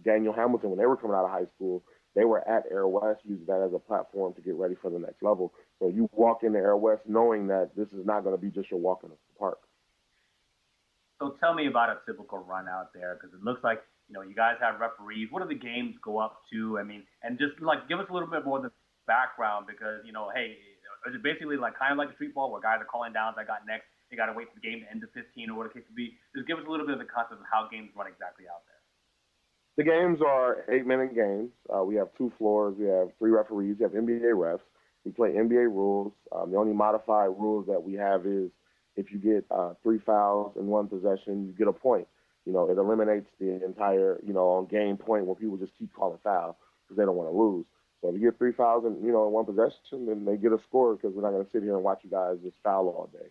Daniel Hamilton, when they were coming out of high school, they were at Air West, using that as a platform to get ready for the next level. So you walk into Air West knowing that this is not going to be just your walk in the park. So tell me about a typical run out there, because it looks like, you guys have referees. What do the games go up to? I mean, and just give us a little bit more of the background, because, hey, is it basically kind of like a street ball where guys are calling downs, I got next, they got to wait for the game to end to 15 or whatever the case to be? Just give us a little bit of the concept of how games run exactly out there. The games are 8-minute games. We have 2 floors. We have 3 referees. We have NBA refs. We play NBA rules. The only modified rules that we have is if you get 3 fouls in one possession, you get a point. It eliminates the entire, on game point where people just keep calling foul because they don't want to lose. So if you get 3 fouls in one possession, then they get a score because we're not going to sit here and watch you guys just foul all day.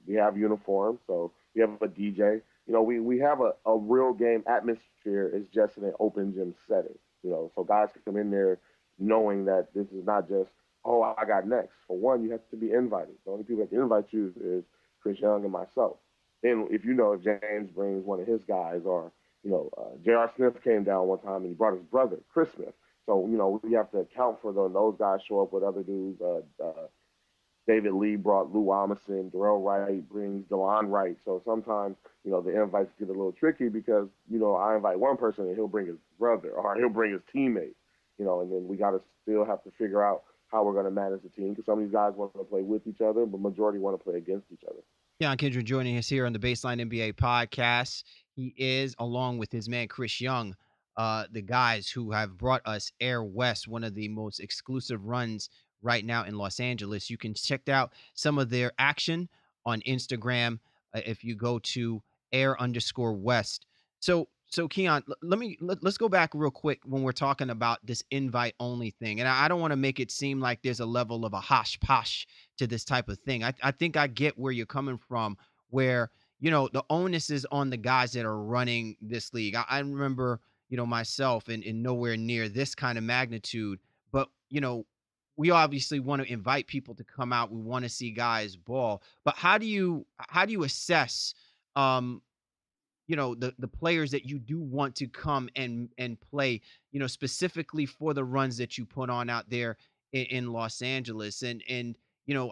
We have uniforms, so we have a DJ. We have a real game atmosphere. It's just in an open gym setting. So guys can come in there knowing that this is not just, oh, I got next. For one, you have to be invited. The only people that can invite you is Chris Young and myself. Then if James brings one of his guys, or J.R. Smith came down one time and he brought his brother, Chris Smith. So we have to account for those guys show up with other dudes. David Lee brought Lou Amundsen. Darrell Wright brings DeLon Wright. So sometimes the invites get a little tricky because I invite one person and he'll bring his brother or he'll bring his teammate. And then we got to still have to figure out how we're going to manage the team because some of these guys want to play with each other, but majority want to play against each other. Keion Kindred joining us here on the Baseline NBA podcast. He is, along with his man Chris Young, the guys who have brought us Air West, one of the most exclusive runs right now in Los Angeles. You can check out some of their action on Instagram if you go to Air_West. So Keion, let's go back real quick when we're talking about this invite only thing. And I don't want to make it seem like there's a level of a hosh posh to this type of thing. I think I get where you're coming from, where, the onus is on the guys that are running this league. I remember, myself in nowhere near this kind of magnitude, but, we obviously want to invite people to come out. We want to see guys ball, but how do you assess, the players that you do want to come and play, specifically for the runs that you put on out there in Los Angeles, and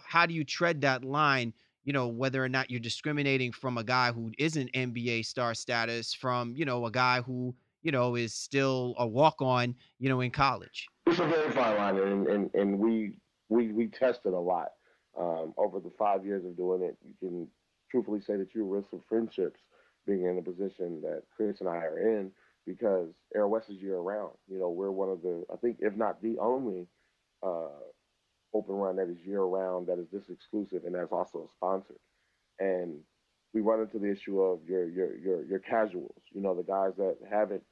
how do you tread that line, whether or not you're discriminating from a guy who isn't NBA star status from, a guy who, is still a walk-on, in college? It's a very fine line, and we tested a lot over the 5 years of doing it. You can truthfully say that you risk some friendships being in the position that Chris and I are in because Air West is year round. We're one of the, I think, if not the only open run that is year round that is this exclusive and that's also sponsored. And we run into the issue of your casuals, the guys that haven't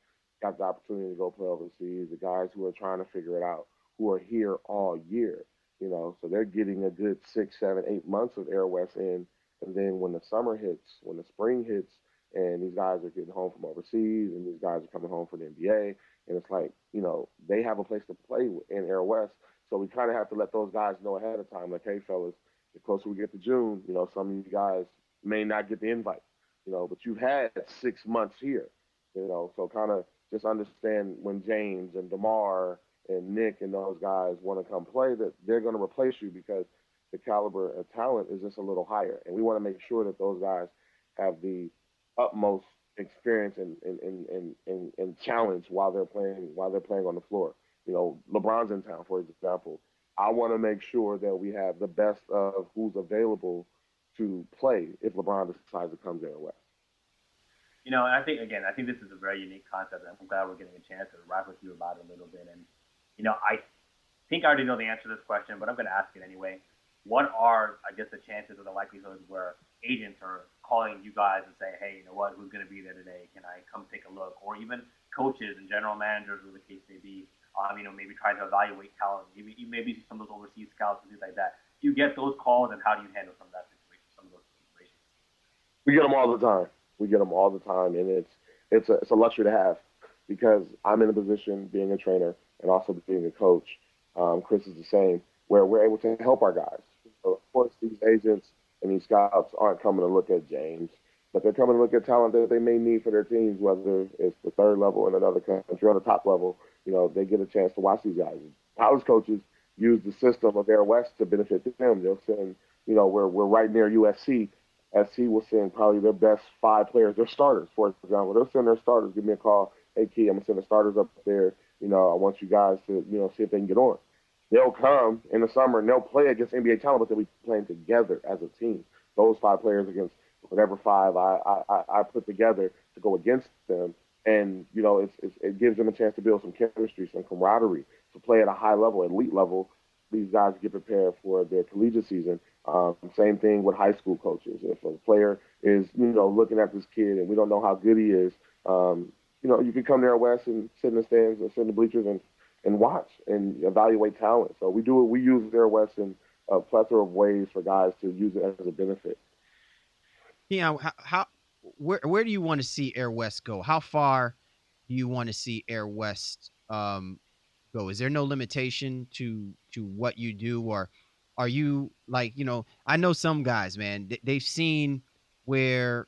got the opportunity to go play overseas, the guys who are trying to figure it out, who are here all year, so they're getting a good 6, 7, 8 months of Air West in. And then when the summer hits, when the spring hits, and these guys are getting home from overseas, and these guys are coming home for the NBA, and it's like, they have a place to play in Air West. So we kind of have to let those guys know ahead of time, like, hey, fellas, the closer we get to June, some of you guys may not get the invite, but you've had 6 months here, so kind of just understand when James and DeMar and Nick and those guys want to come play that they're going to replace you because the caliber of talent is just a little higher. And we want to make sure that those guys have the utmost experience and challenge while they're playing on the floor. LeBron's in town, for example. I want to make sure that we have the best of who's available to play if LeBron decides to come there West. I think this is a very unique concept, and I'm glad we're getting a chance to rock with you about it a little bit. And I think I already know the answer to this question, but I'm going to ask it anyway. What are, I guess, the chances or the likelihoods where agents are calling you guys and saying, hey, who's going to be there today? Can I come take a look? Or even coaches and general managers, who the case may be, maybe trying to evaluate talent, maybe some of those overseas scouts and things like that. Do you get those calls, and how do you handle some of those situations? We get them all the time. And it's a luxury to have because I'm in a position, being a trainer and also being a coach. Chris is the same, where we're able to help our guys. So of course, these agents and these scouts aren't coming to look at James, but they're coming to look at talent that they may need for their teams, whether it's the third level in another country or the top level. They get a chance to watch these guys. College coaches use the system of Air West to benefit them. They'll send, we're right near USC. SC will send probably their best 5 players, their starters, for example. They'll send their starters. Give me a call. Hey, Key, I'm going to send the starters up there. I want you guys to, see if they can get on. They'll come in the summer and they'll play against NBA talent, but they'll be playing together as a team. Those 5 players against whatever 5 I put together to go against them. And, it gives them a chance to build some chemistry, some camaraderie, to play at a high level, elite level, these guys get prepared for their collegiate season. Same thing with high school coaches. If a player is, looking at this kid and we don't know how good he is, you can come there West and sit in the stands or sit in the bleachers and watch and evaluate talent. So we use Air West in a plethora of ways for guys to use it as a benefit. Yeah, where do you want to see Air West go? How far do you want to see Air West go? Is there no limitation to what you do, or are you like, I know some guys, man, they've seen where,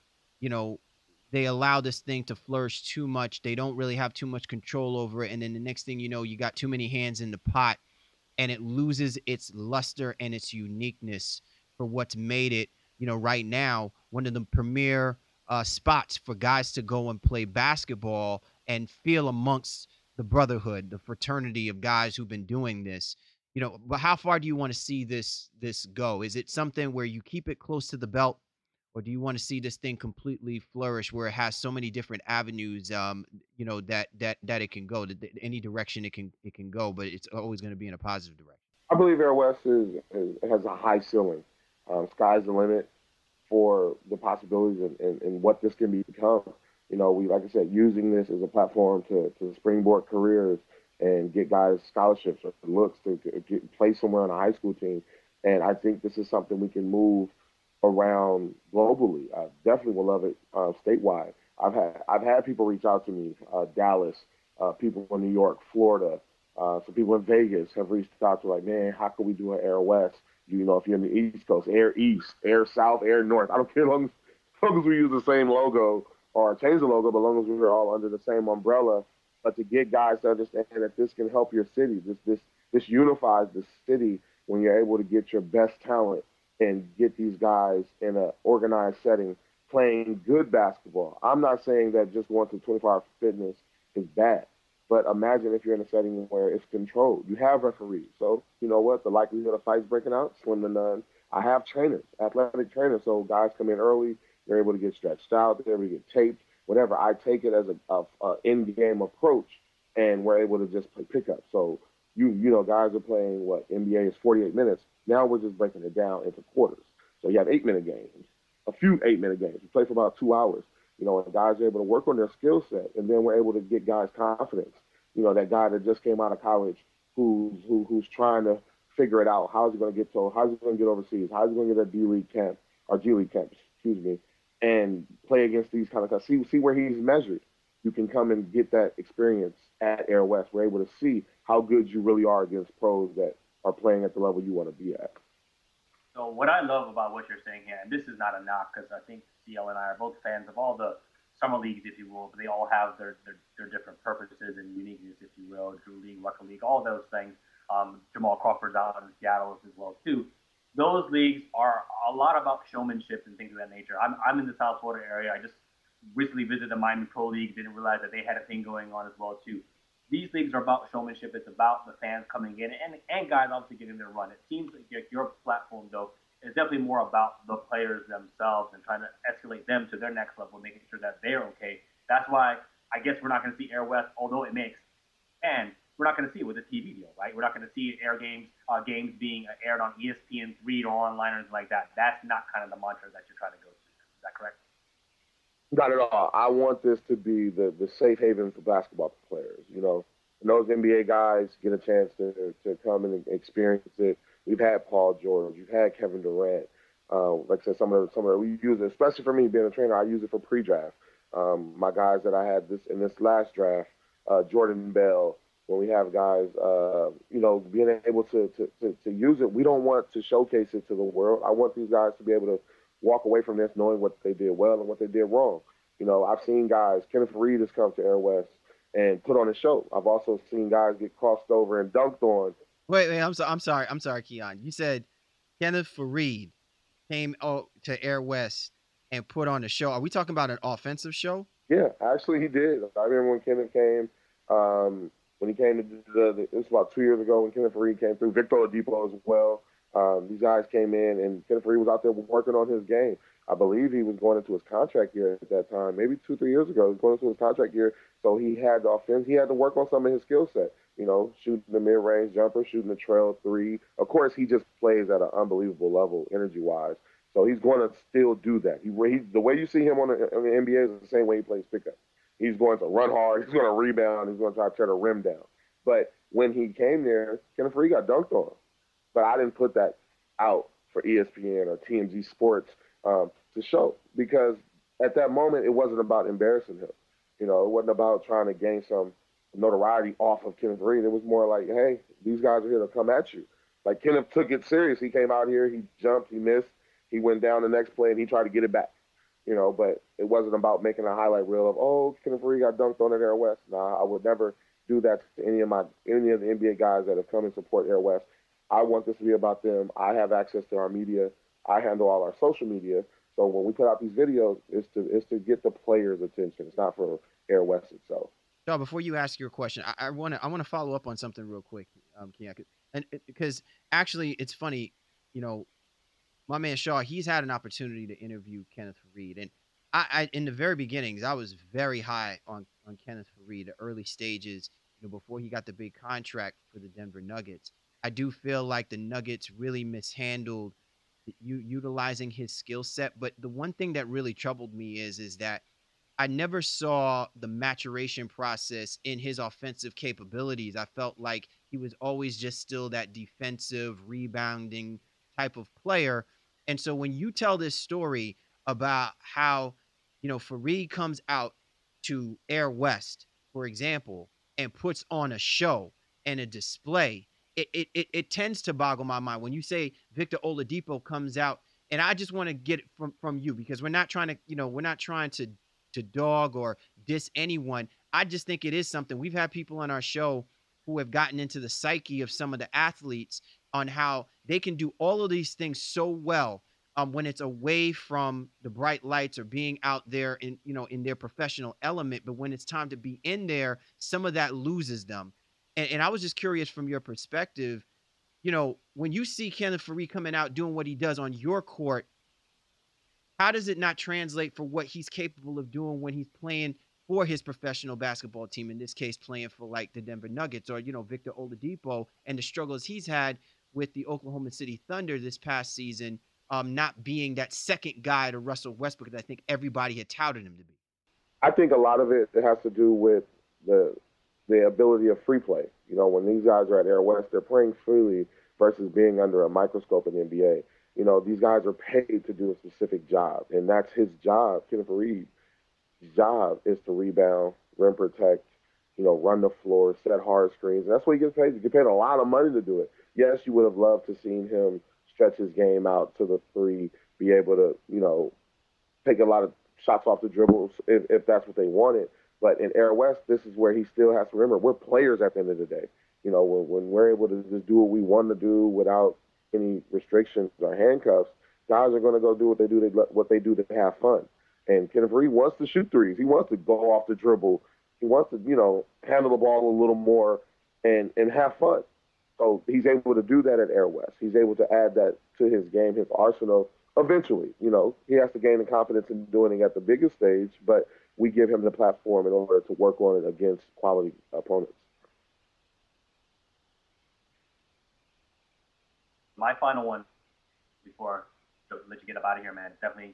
they allow this thing to flourish too much. They don't really have too much control over it. And then the next thing you know, you got too many hands in the pot and it loses its luster and its uniqueness for what's made it, right now, one of the premier spots for guys to go and play basketball and feel amongst the brotherhood, the fraternity of guys who've been doing this. But how far do you want to see this go? Is it something where you keep it close to the belt, or do you want to see this thing completely flourish where it has so many different avenues, that it can go, that any direction it can go, but it's always going to be in a positive direction? I believe Air West has a high ceiling. Sky's the limit for the possibilities and what this can become. We, like I said, using this as a platform to springboard careers and get guys scholarships or looks to play somewhere on a high school team. And I think this is something we can move around globally. I definitely will love it statewide. I've had people reach out to me, Dallas, people in New York, Florida, some people in Vegas have reached out to like, man, how can we do an Air West? If you're in the East Coast, Air East, Air South, Air North. I don't care as long as we use the same logo or change the logo, but as long as we're all under the same umbrella. But to get guys to understand that this can help your city, this unifies the city when you're able to get your best talent and get these guys in an organized setting playing good basketball. I'm not saying that just going to 24-hour fitness is bad, but imagine if you're in a setting where it's controlled. You have referees. So, you know what? The likelihood of fights breaking out, slim to none. I have trainers, athletic trainers, so guys come in early. They're able to get stretched out. They're able to get taped, whatever. I take it as a in-game approach, and we're able to just play pickup. So, guys are playing, NBA is 48 minutes. Now we're just breaking it down into quarters. So you have 8-minute games, a few 8-minute games. We play for about 2 hours. And guys are able to work on their skill set, and then we're able to get guys confidence. That guy that just came out of college who's trying to figure it out. How's he going to get told? How's he going to get overseas? How's he going to get a D-League camp or G-League camp, and play against these kind of guys. See where he's measured. You can come and get that experience at Air West. We're able to see how good you really are against pros that are playing at the level you want to be at. So what I love about what you're saying here, and this is not a knock because I think CL and I are both fans of all the summer leagues, if you will, but they all have their different purposes and uniqueness, if you will. Drew League, Rucker League, all those things. Jamal Crawford's out in Seattle as well too. Those leagues are a lot about showmanship and things of that nature. I'm in the South Florida area. I just recently visited the Miami Pro League. Didn't realize that they had a thing going on as well too. These leagues are about showmanship. It's about the fans coming in and guys obviously getting their run. It seems like your platform, though, is definitely more about the players themselves and trying to escalate them to their next level, making sure that they're okay. That's why I guess we're not going to see Air West, although it makes, and we're not going to see it with a TV deal, right? We're not going to see games being aired on ESPN3 or online or anything like that. That's not kind of the mantra that you're trying to go to. Is that correct? Not at all. I want this to be the safe haven for basketball players. And those NBA guys get a chance to come and experience it. We've had Paul George. You've had Kevin Durant. Like I said, some of the we use it, especially for me being a trainer. I use it for pre-draft. My guys that I had in this last draft, Jordan Bell. When we have guys, being able to use it, we don't want to showcase it to the world. I want these guys to be able to walk away from this knowing what they did well and what they did wrong. I've seen guys, Kenneth Reed has come to Air West and put on a show. I've also seen guys get crossed over and dunked on. Wait, I'm sorry, Keion. You said Kenneth Reed came to Air West and put on a show. Are we talking about an offensive show? Yeah, actually he did. I remember when Kenneth came, when he came to it was about 2 years ago when Kenneth Reed came through. Victor Oladipo as well. These guys came in, and Kenneth Faried was out there working on his game. I believe he was going into his contract year at that time, maybe 2-3 years ago. He was going into his contract year, so he had the offense. He had to work on some of his skill set. Shooting the mid-range jumper, shooting the trail three. Of course, he just plays at an unbelievable level, energy-wise. So he's going to still do that. The way you see him on the NBA is the same way he plays pickup. He's going to run hard. He's going to rebound. He's going to try to tear the rim down. But when he came there, Kenneth Faried got dunked on. But I didn't put that out for ESPN or TMZ Sports to show, because at that moment it wasn't about embarrassing him. It wasn't about trying to gain some notoriety off of Kenneth Faried. It was more like, hey, these guys are here to come at you. Like, Kenneth took it serious. He came out here, he jumped, he missed, he went down the next play, and he tried to get it back. But it wasn't about making a highlight reel of, oh, Kenneth Faried got dunked on at Air West. Nah, I would never do that to any of the NBA guys that have come and support Air West. I want this to be about them. I have access to our media. I handle all our social media. So when we put out these videos, it's to get the players' attention. It's not for Air West itself. So before you ask your question, I want to follow up on something real quick, Keion, and because actually it's funny, my man Shaw, he's had an opportunity to interview Kenneth Faried, and I in the very beginnings I was very high on Kenneth Faried, the early stages, before he got the big contract for the Denver Nuggets. I do feel like the Nuggets really mishandled utilizing his skill set, but the one thing that really troubled me is that I never saw the maturation process in his offensive capabilities. I felt like he was always just still that defensive, rebounding type of player. And so when you tell this story about how, Faried comes out to Air West, for example, and puts on a show and a display, it tends to boggle my mind. When you say Victor Oladipo comes out, and I just want to get it from you, because we're not trying to dog or diss anyone. I just think it is something. We've had people on our show who have gotten into the psyche of some of the athletes on how they can do all of these things so well when it's away from the bright lights or being out there in their professional element. But when it's time to be in there, some of that loses them. And I was just curious from your perspective, when you see Kenneth Faried coming out doing what he does on your court, how does it not translate for what he's capable of doing when he's playing for his professional basketball team, in this case playing for like the Denver Nuggets or, Victor Oladipo, and the struggles he's had with the Oklahoma City Thunder this past season, not being that second guy to Russell Westbrook that I think everybody had touted him to be? I think a lot of it has to do with the ability of free play. When these guys are at Air West, they're playing freely versus being under a microscope in the NBA. These guys are paid to do a specific job, and that's his job. Kenneth Faried's job is to rebound, rim protect, run the floor, set hard screens. And that's what he gets paid. He gets paid a lot of money to do it. Yes, you would have loved to seen him stretch his game out to the three, be able to, take a lot of shots off the dribble if that's what they wanted. But in Air West, this is where he still has to remember, we're players at the end of the day. When we're able to just do what we want to do without any restrictions or handcuffs, guys are going to go do what they do to have fun. And Kenneth Faried wants to shoot threes. He wants to go off the dribble. He wants to, handle the ball a little more and have fun. So he's able to do that at Air West. He's able to add that to his game, his arsenal. Eventually, he has to gain the confidence in doing it at the biggest stage, but we give him the platform in order to work on it against quality opponents. My final one, before I let you get up out of here, man, definitely,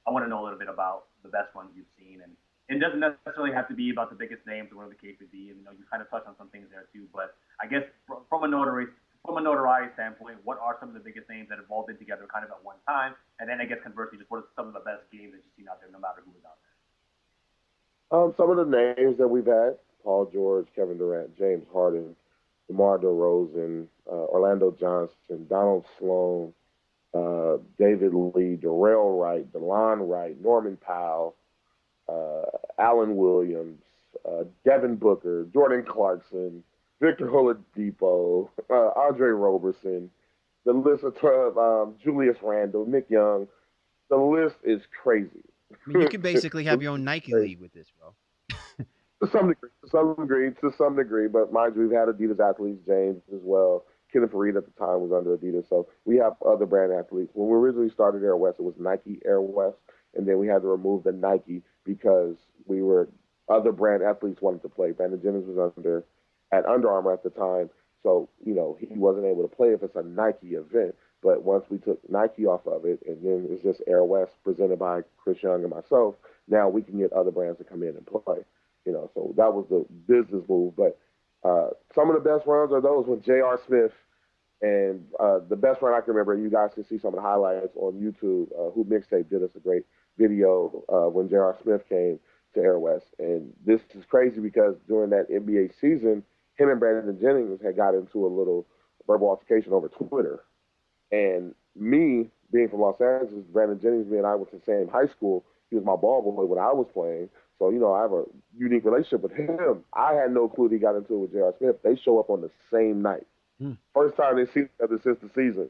I want to know a little bit about the best ones you've seen. And it doesn't necessarily have to be about the biggest names or whatever the case may be. And, you kind of touched on some things there too. But I guess from a notoriety standpoint, what are some of the biggest names that have all been together kind of at one time? And then I guess conversely, just what are some of the best games that you've seen out there, no matter who is out there? Some of the names that we've had: Paul George, Kevin Durant, James Harden, DeMar DeRozan, Orlando Johnson, Donald Sloan, David Lee, Darrell Wright, DeLon Wright, Norman Powell, Alan Williams, Devin Booker, Jordan Clarkson, Victor Oladipo, Andre Roberson, the list of Julius Randle, Nick Young. The list is crazy. I mean, you can basically have your own Nike league with this, bro. To some degree. But mind you, we've had Adidas athletes, James as well. Kenneth Farid at the time was under Adidas. So we have other brand athletes. When we originally started Air West, it was Nike Air West, and then we had to remove the Nike because we were other brand athletes wanted to play. Brandon Jennings was at Under Armour at the time, so he wasn't able to play if it's a Nike event. But once we took Nike off of it, and then it's just Air West presented by Chris Young and myself, now we can get other brands to come in and play. So that was the business move. But some of the best runs are those with J.R. Smith, and the best run I can remember, you guys can see some of the highlights on YouTube. Who Mixtape did us a great video when J.R. Smith came to Air West. And this is crazy because during that NBA season, him and Brandon Jennings had got into a little verbal altercation over Twitter. And me, being from Los Angeles, Brandon Jennings, me and I went to the same high school. He was my ball boy when I was playing. So, I have a unique relationship with him. I had no clue he got into it with J.R. Smith. They show up on the same night. First time they see each other since the season.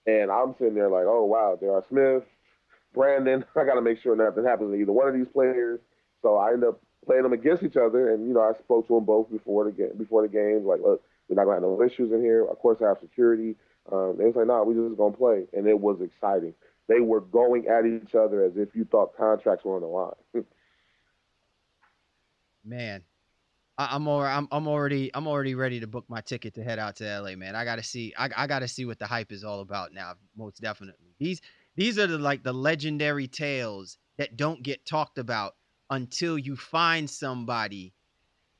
And I'm sitting there like, oh, wow, J.R. Smith, Brandon, I got to make sure nothing happens to either one of these players. So I ended up playing them against each other. And, I spoke to them both before the games. Like, look, we're not going to have no issues in here. Of course, I have security. They was like, nah, we just going to play. And it was exciting. They were going at each other as if you thought contracts were on the line. Man, I'm already ready to book my ticket to head out to LA, man. I gotta see what the hype is all about now. Most definitely. These are the legendary tales that don't get talked about until you find somebody,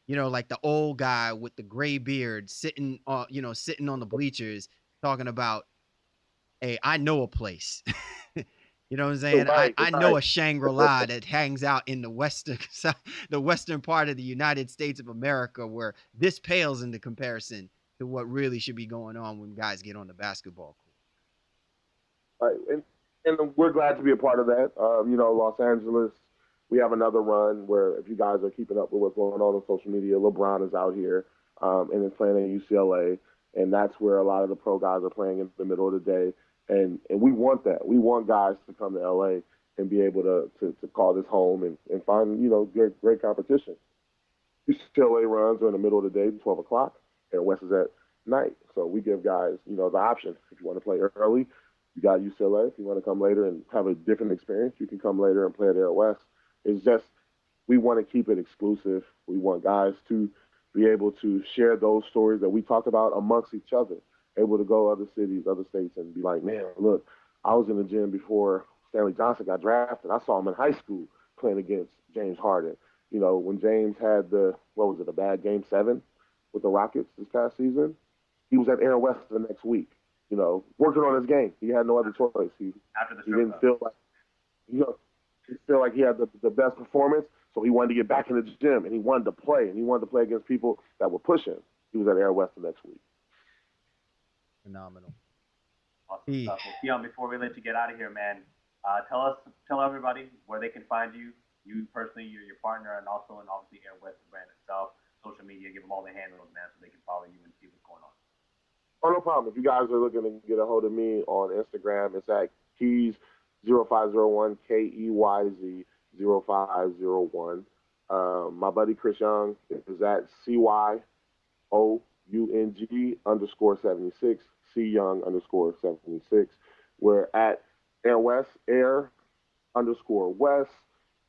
like the old guy with the gray beard sitting on the bleachers talking about, hey, I know a place. You know what I'm saying? Right, I know a Shangri-La that hangs out in the western part of the United States of America, where this pales into comparison to what really should be going on when guys get on the basketball court. Right, and we're glad to be a part of that. Los Angeles, we have another run where if you guys are keeping up with what's going on social media, LeBron is out here and is playing at UCLA, and that's where a lot of the pro guys are playing in the middle of the day. And we want that. We want guys to come to LA and be able to call this home and find, great competition. UCLA runs are in the middle of the day, 12 o'clock. Air West is at night. So we give guys, the option. If you want to play early, you got UCLA. If you want to come later and have a different experience, you can come later and play at Air West. It's just, we want to keep it exclusive. We want guys to be able to share those stories that we talk about amongst each other. Able to go other cities, other states, and be like, man, look, I was in the gym before Stanley Johnson got drafted. I saw him in high school playing against James Harden. When James had a bad Game 7 with the Rockets this past season, he was at Air West the next week, working on his game. He had no other choice. He didn't feel like, he feel like he had the best performance, so he wanted to get back in the gym, and he wanted to play, against people that would push him. He was at Air West the next week. Phenomenal. Awesome stuff. Well, Keion, before we let you get out of here, man, tell everybody where they can find you personally, your partner, and obviously Air West, the brand itself, social media. Give them all the handles, man, so they can follow you and see what's going on. Oh, no problem. If you guys are looking to get a hold of me on Instagram, it's at Keys0501, KEYZ0501. My buddy Chris Young is at CYOUNG_76, CYoung_76. We're at Air West, Air_West.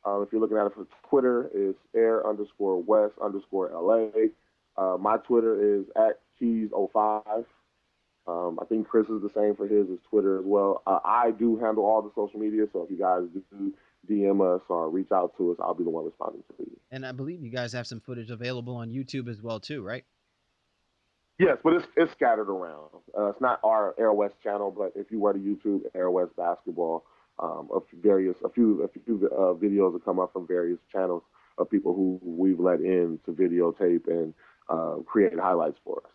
If you're looking at it for Twitter, it's Air_West_LA. My Twitter is at Keys05. I think Chris is the same for his Twitter as well. I do handle all the social media, so if you guys do DM us or reach out to us, I'll be the one responding to you. And I believe you guys have some footage available on YouTube as well, too, right? Yes, but it's scattered around. It's not our Air West channel, but if you were to YouTube Air West basketball, a few videos will come up from various channels of people who we've let in to videotape and create highlights for us.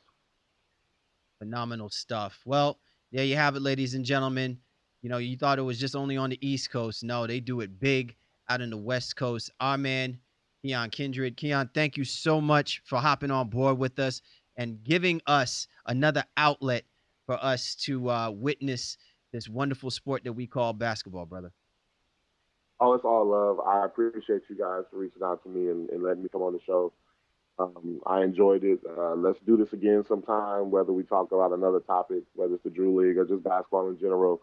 Phenomenal stuff. Well, there you have it, ladies and gentlemen. You thought it was just only on the East Coast. No, they do it big out in the West Coast. Our man, Keion Kindred. Keion, thank you so much for hopping on board with us and giving us another outlet for us to witness this wonderful sport that we call basketball, brother. Oh, it's all love. I appreciate you guys for reaching out to me and letting me come on the show. I enjoyed it. Let's do this again sometime, whether we talk about another topic, whether it's the Drew League or just basketball in general.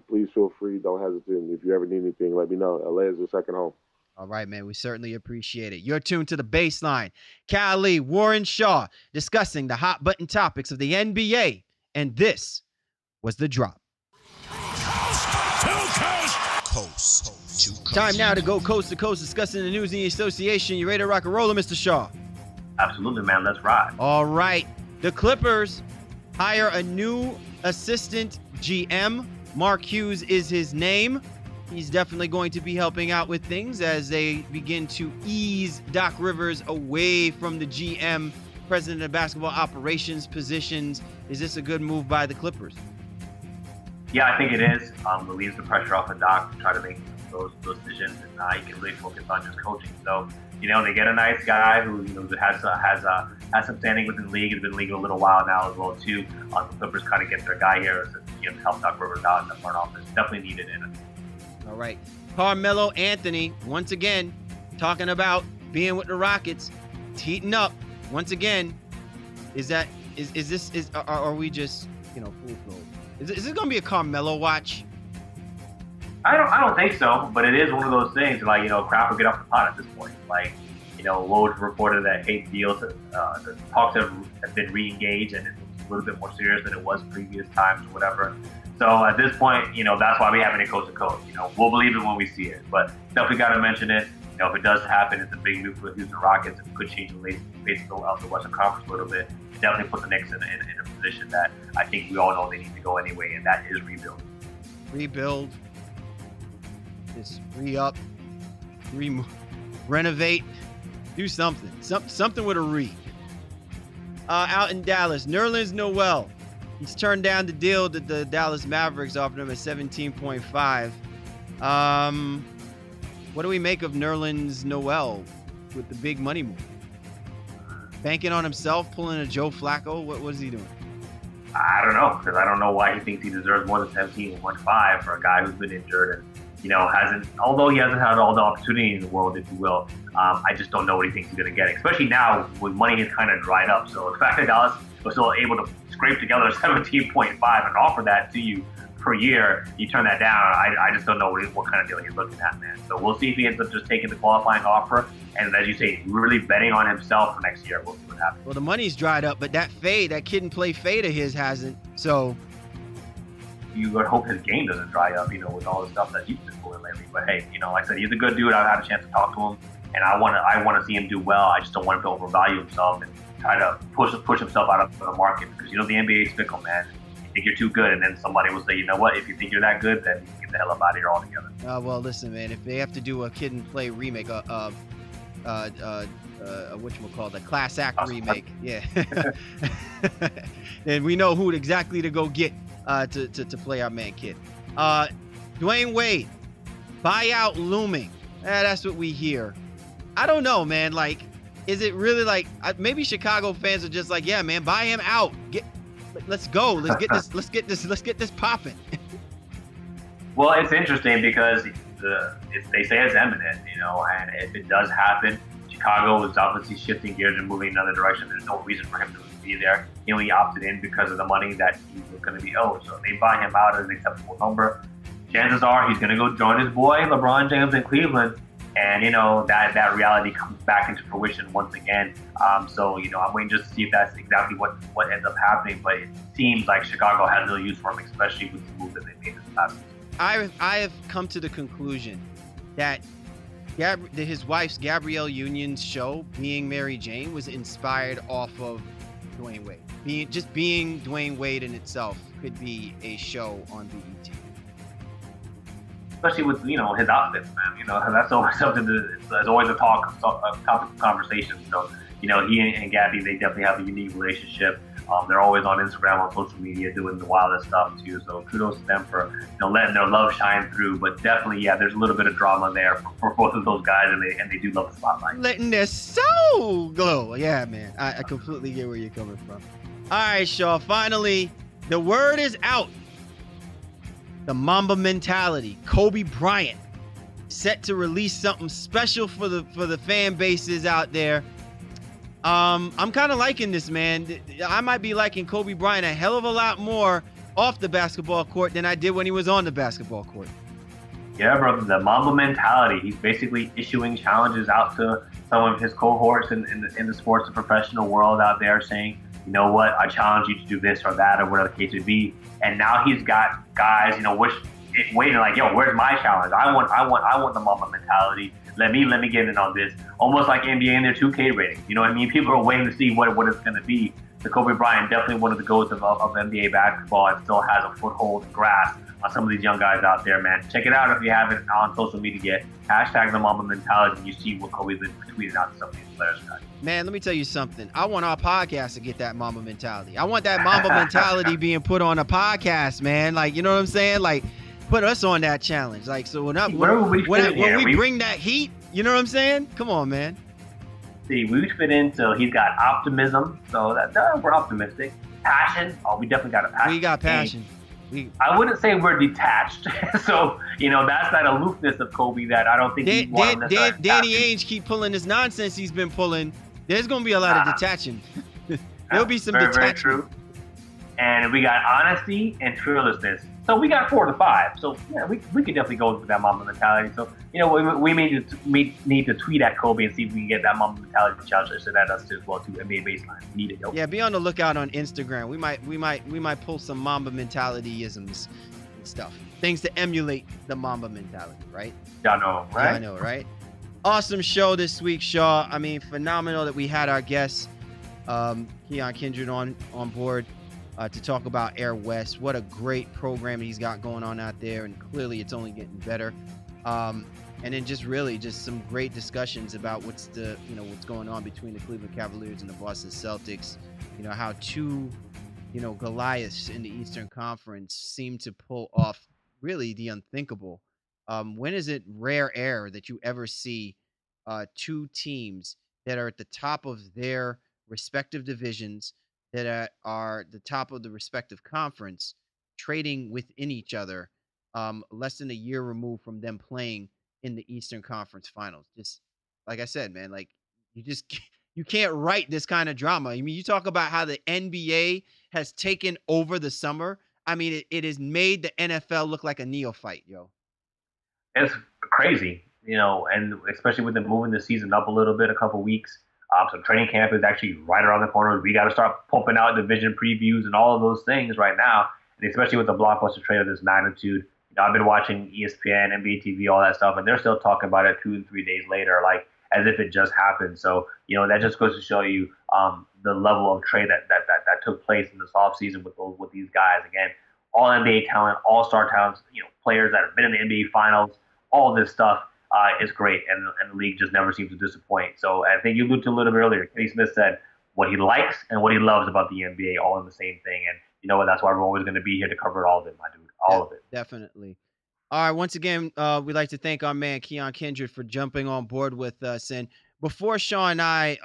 Please feel free. Don't hesitate. And if you ever need anything, let me know. LA is your second home. All right, man. We certainly appreciate it. You're tuned to The Baseline. Kyrie, Warren Shaw discussing the hot button topics of the NBA. And this was The Drop. Coast to coast. Time now to go coast to coast discussing the news in the association. You ready to rock and roll, Mr. Shaw? Absolutely, man. Let's ride. All right. The Clippers hire a new assistant GM. Mark Hughes is his name. He's definitely going to be helping out with things as they begin to ease Doc Rivers away from the GM, president of basketball operations positions. Is this a good move by the Clippers? Yeah, I think it is. Relieves the pressure off of Doc to try to make those decisions, and he can really focus on just coaching. So, they get a nice guy who has some standing within the league. Has been in the league a little while now as well too. The Clippers kind of get their guy here to help Doc Rivers out in the front office. Definitely needed in it. All right. Carmelo Anthony, once again, talking about being with the Rockets, heating up. Once again, are we just, full flow? Is this going to be a Carmelo watch? I don't think so, but it is one of those things, crap will get off the pot at this point. Woj reported that hate deals, the talks have been re-engaged, and it's a little bit more serious than it was previous times or whatever. So at this point, that's why we have it coast to coast. We'll believe it when we see it, but definitely got to mention it. If it does happen, it's a big move for the Houston Rockets. It could change the face of the Western Conference a little bit. Definitely put the Knicks in a position that I think we all know they need to go anyway, and that is rebuild. Rebuild. Just re-up. Renovate. Do something. Something with a re. Out in Dallas, Nerlens Noel. He's turned down the deal that the Dallas Mavericks offered him at 17.5. What do we make of Nerlens Noel with the big money move? Banking on himself, pulling a Joe Flacco? What is he doing? I don't know, because I don't know why he thinks he deserves more than 17.5 for a guy who's been injured and although he hasn't had all the opportunity in the world, if you will. I just don't know what he thinks he's going to get, especially now when money has kind of dried up. So the fact that Dallas was still able to scrape together 17.5 and offer that to you per year, you turn that down. I just don't know what kind of deal he's looking at, man. So we'll see if he ends up just taking the qualifying offer and, as you say, really betting on himself for next year. We'll see what happens. Well, the money's dried up, but that kid and play fade of his hasn't. So you would hope his game doesn't dry up, with all the stuff that he's been pulling lately. But hey, like I said, he's a good dude. I've had a chance to talk to him, and I want to see him do well. I just don't want him to overvalue himself and try to push himself out of the market, because the NBA is fickle, man. You think you're too good, and then somebody will say, you know what? If you think you're that good, then you get the hell up out of here altogether. Well, listen, man. If they have to do a kid and play remake, whatchamacallit, a Class Act remake, yeah, then we know who exactly to go get to play our man kid. Dwayne Wade, buyout looming. That's what we hear. I don't know, man. Is it really maybe Chicago fans are just like, yeah, man, buy him out. Let's go. Let's get this popping. Well, it's interesting because they say it's imminent, and if it does happen, Chicago is obviously shifting gears and moving in another direction. There's no reason for him to be there. He only opted in because of the money that he was going to be owed. So if they buy him out at an acceptable number, chances are he's going to go join his boy LeBron James in Cleveland. And, that reality comes back into fruition once again. So, I'm waiting just to see if that's exactly what ends up happening. But it seems like Chicago has no use for him, especially with the move that they made this past season. I have come to the conclusion that his wife's Gabrielle Union's show, Being Mary Jane, was inspired off of Dwayne Wade. Being Dwayne Wade in itself could be a show on BET. Especially with, his outfits, man. That's always something that's always a topic of conversation. So, he and Gabby, they definitely have a unique relationship. They're always on Instagram, on social media, doing the wildest stuff too. So kudos to them for letting their love shine through. But definitely, yeah, there's a little bit of drama there for both of those guys, and they do love the spotlight. Letting their soul glow. Yeah, man, I completely get where you're coming from. All right, Shaw. Finally, the word is out. The Mamba mentality. Kobe Bryant set to release something special for the fan bases out there. I'm kind of liking this, man. I might be liking Kobe Bryant a hell of a lot more off the basketball court than I did when he was on the basketball court. Yeah, bro, the Mamba mentality. He's basically issuing challenges out to some of his cohorts in the sports and professional world out there, saying, you know what, I challenge you to do this or that or whatever the case would be. And now he's got guys, waiting like, yo, where's my challenge? I want the Mamba mentality. Let me get in on this. Almost like NBA in their 2K ratings. You know what I mean? People are waiting to see what it's going to be. So Kobe Bryant, definitely one of the goats of NBA basketball, and still has a foothold and grasp on some of these young guys out there, man. Check it out if you haven't on social media yet. Hashtag the Mamba mentality, and you see what Kobe's been tweeting out to some of these players, guys. Man, let me tell you something. I want our podcast to get that Mamba mentality. I want that Mamba mentality being put on a podcast, man. Like, you know what I'm saying? Like, put us on that challenge. Like, so when we bring that heat, you know what I'm saying? Come on, man. See, we fit in, so he's got optimism, so we're optimistic. Passion, we definitely got a passion. We got passion. I wouldn't say we're detached, so that's that aloofness of Kobe that I don't think he wanted to. Danny Ainge keep pulling this nonsense he's been pulling. There's gonna be a lot of detaching. There'll be some detachment. Very true. And we got honesty and fearlessness. So we got 4 to 5. So yeah, we could definitely go with that Mamba mentality. So we may need to tweet at Kobe and see if we can get that Mamba mentality challenge so that us as well too. NBA baseline. We need it, yo. Yeah, be on the lookout on Instagram. We might pull some Mamba mentality-isms and stuff. Things to emulate the Mamba mentality, right? Y'all know, right? Yeah, I know, right? Awesome show this week, Shaw. I mean, phenomenal that we had our guest, Keion Kindred on board. To talk about Air West. What a great program he's got going on out there, and clearly it's only getting better. And then just some great discussions about what's going on between the Cleveland Cavaliers and the Boston Celtics. How two Goliaths in the Eastern Conference seem to pull off really the unthinkable. When is it rare air that you ever see two teams that are at the top of their respective divisions, that are the top of the respective conference, trading within each other, less than a year removed from them playing in the Eastern Conference Finals? Just like I said, man, like you can't write this kind of drama. I mean, you talk about how the NBA has taken over the summer. I mean, it has made the NFL look like a neophyte, yo. It's crazy, and especially with them moving the season up a little bit, a couple weeks. So training camp is actually right around the corner. We got to start pumping out division previews and all of those things right now, and especially with the blockbuster trade of this magnitude. I've been watching ESPN, NBA TV, all that stuff, and they're still talking about it 2 and 3 days later, like as if it just happened. So that just goes to show you the level of trade that took place in this offseason with these guys. Again, all NBA talent, all-star talents, players that have been in the NBA Finals, all this stuff. Is great, and the league just never seems to disappoint. So I think you alluded to a little bit earlier. Kenny Smith said what he likes and what he loves about the NBA all in the same thing. And you know what? That's why we're always going to be here to cover all of it, my dude. All of it. Definitely. All right. Once again, we'd like to thank our man Keion Kindred for jumping on board with us. And before Shaw and I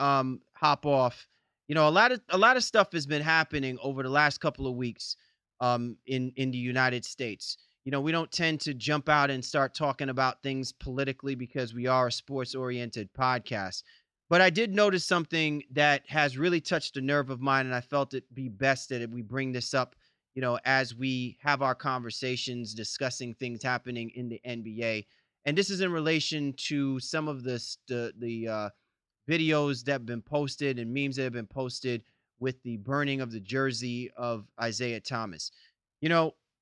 hop off, a lot of stuff has been happening over the last couple of weeks in the United States. We don't tend to jump out and start talking about things politically because we are a sports-oriented podcast. But I did notice something that has really touched a nerve of mine, and I felt it be best that we bring this up, as we have our conversations discussing things happening in the NBA. And this is in relation to some of the videos that have been posted and memes that have been posted with the burning of the jersey of Isaiah Thomas.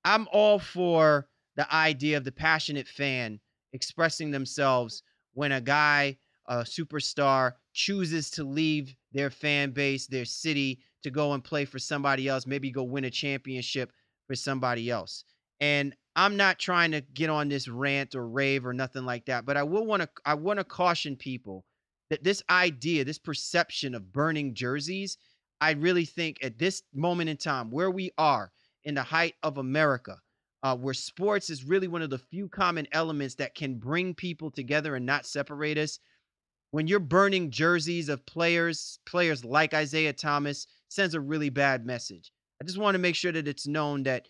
I'm all for the idea of the passionate fan expressing themselves when a guy, a superstar, chooses to leave their fan base, their city, to go and play for somebody else, maybe go win a championship for somebody else. And I'm not trying to get on this rant or rave or nothing like that, but I want to caution people that this idea, this perception of burning jerseys, I really think at this moment in time where we are, in the height of America, where sports is really one of the few common elements that can bring people together and not separate us. When you're burning jerseys of players like Isaiah Thomas, sends a really bad message. I just want to make sure that it's known that,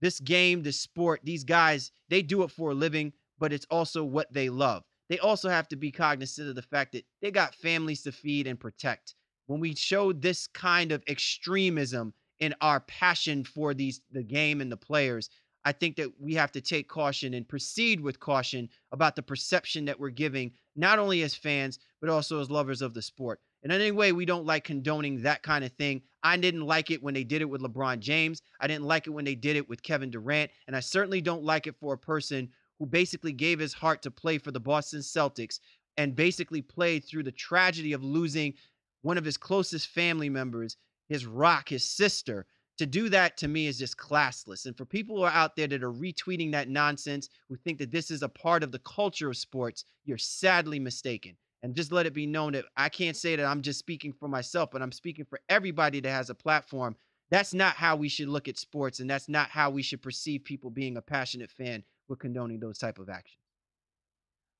this game, this sport, these guys, they do it for a living, but it's also what they love. they also have to be cognizant of the fact that they got families to feed and protect. When we show this kind of extremism in our passion for the game and the players, I think that we have to take caution and proceed with caution about the perception that we're giving, not only as fans, but also as lovers of the sport. And in any way, we don't like condoning that kind of thing. I didn't like it when they did it with LeBron James. I didn't like it when they did it with Kevin Durant. And I certainly don't like it for a person who basically gave his heart to play for the Boston Celtics and basically played through the tragedy of losing one of his closest family members, his rock, his sister. To do that, to me, is just classless. And for people who are out there that are retweeting that nonsense, who think that this is a part of the culture of sports, you're sadly mistaken. And just let it be known that I can't say that I'm just speaking for myself, but I'm speaking for everybody that has a platform. That's not how we should look at sports, and that's not how we should perceive people being a passionate fan with condoning those type of actions.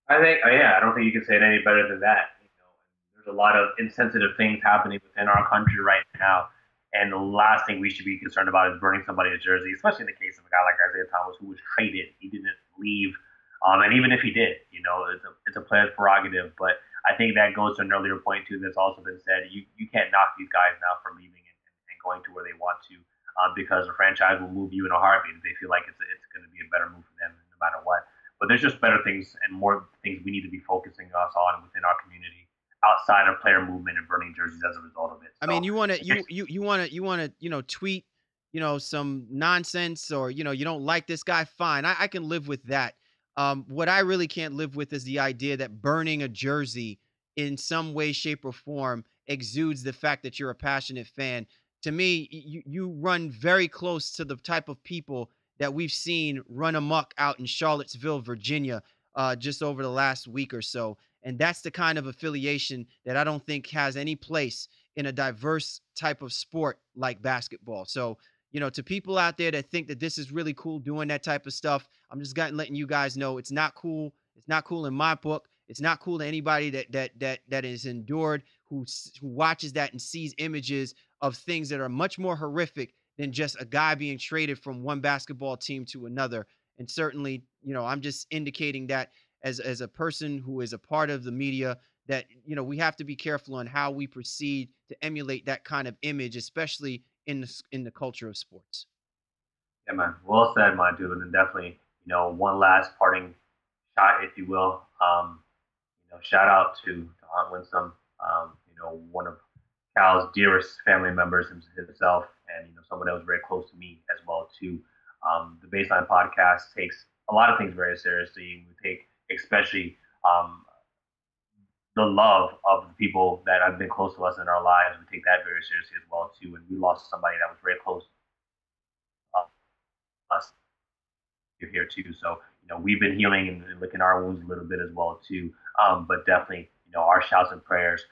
I think, I don't think you can say it any better than that. There's a lot of insensitive things happening within our country right now. And the last thing we should be concerned about is burning somebody's jersey, especially in the case of a guy like Isaiah Thomas, who was traded. He didn't leave. And even if he did, it's a player's prerogative. But I think that goes to an earlier point, too, that's also been said. You can't knock these guys now for leaving and going to where they want to, because the franchise will move you in a heartbeat if they feel like it's going to be a better move for them no matter what. But there's just better things and more things we need to be focusing us on within our community, outside of player movement and burning jerseys as a result of it. So, I mean, you want to tweet, some nonsense, or, you don't like this guy. Fine. I can live with that. What I really can't live with is the idea that burning a jersey in some way, shape, or form exudes the fact that you're a passionate fan. To me, you run very close to the type of people that we've seen run amok out in Charlottesville, Virginia, just over the last week or so. And that's the kind of affiliation that I don't think has any place in a diverse type of sport like basketball. So, to people out there that think that this is really cool doing that type of stuff, I'm just letting you guys know it's not cool. It's not cool in my book. It's not cool to anybody that is endured, who watches that and sees images of things that are much more horrific than just a guy being traded from one basketball team to another. And certainly, I'm just indicating that as a person who is a part of the media, that, we have to be careful on how we proceed to emulate that kind of image, especially in the culture of sports. Yeah, man. Well said, my dude. And definitely, one last parting shot, if you will. Shout out to Aunt Winsome, one of Cal's dearest family members himself, and someone that was very close to me as well too. The Baseline podcast takes a lot of things very seriously. We take especially the love of the people that have been close to us in our lives. We take that very seriously as well too. And we lost somebody that was very close to us here too. So we've been healing and licking our wounds a little bit as well too. But definitely our shouts and prayers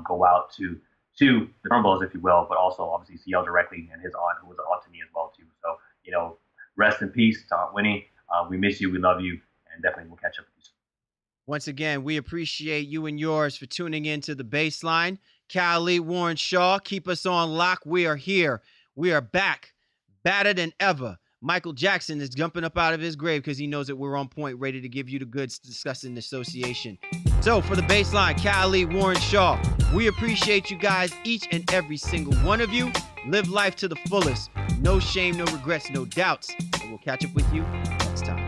go out to the Turnbulls, if you will, but also obviously CL directly and his aunt, who was an aunt to me as well too. So rest in peace to Aunt Winnie. We miss you. We love you. And definitely we'll catch up with you soon. Once again, we appreciate you and yours for tuning in to The Baseline. Kyrie, Warren Shaw, keep us on lock. We are here. We are back, better than ever. Michael Jackson is jumping up out of his grave because he knows that we're on point, ready to give you the goods discussing the association. So for The Baseline, Kyrie, Warren Shaw, we appreciate you guys, each and every single one of you. Live life to the fullest. No shame, no regrets, no doubts. And we'll catch up with you next time.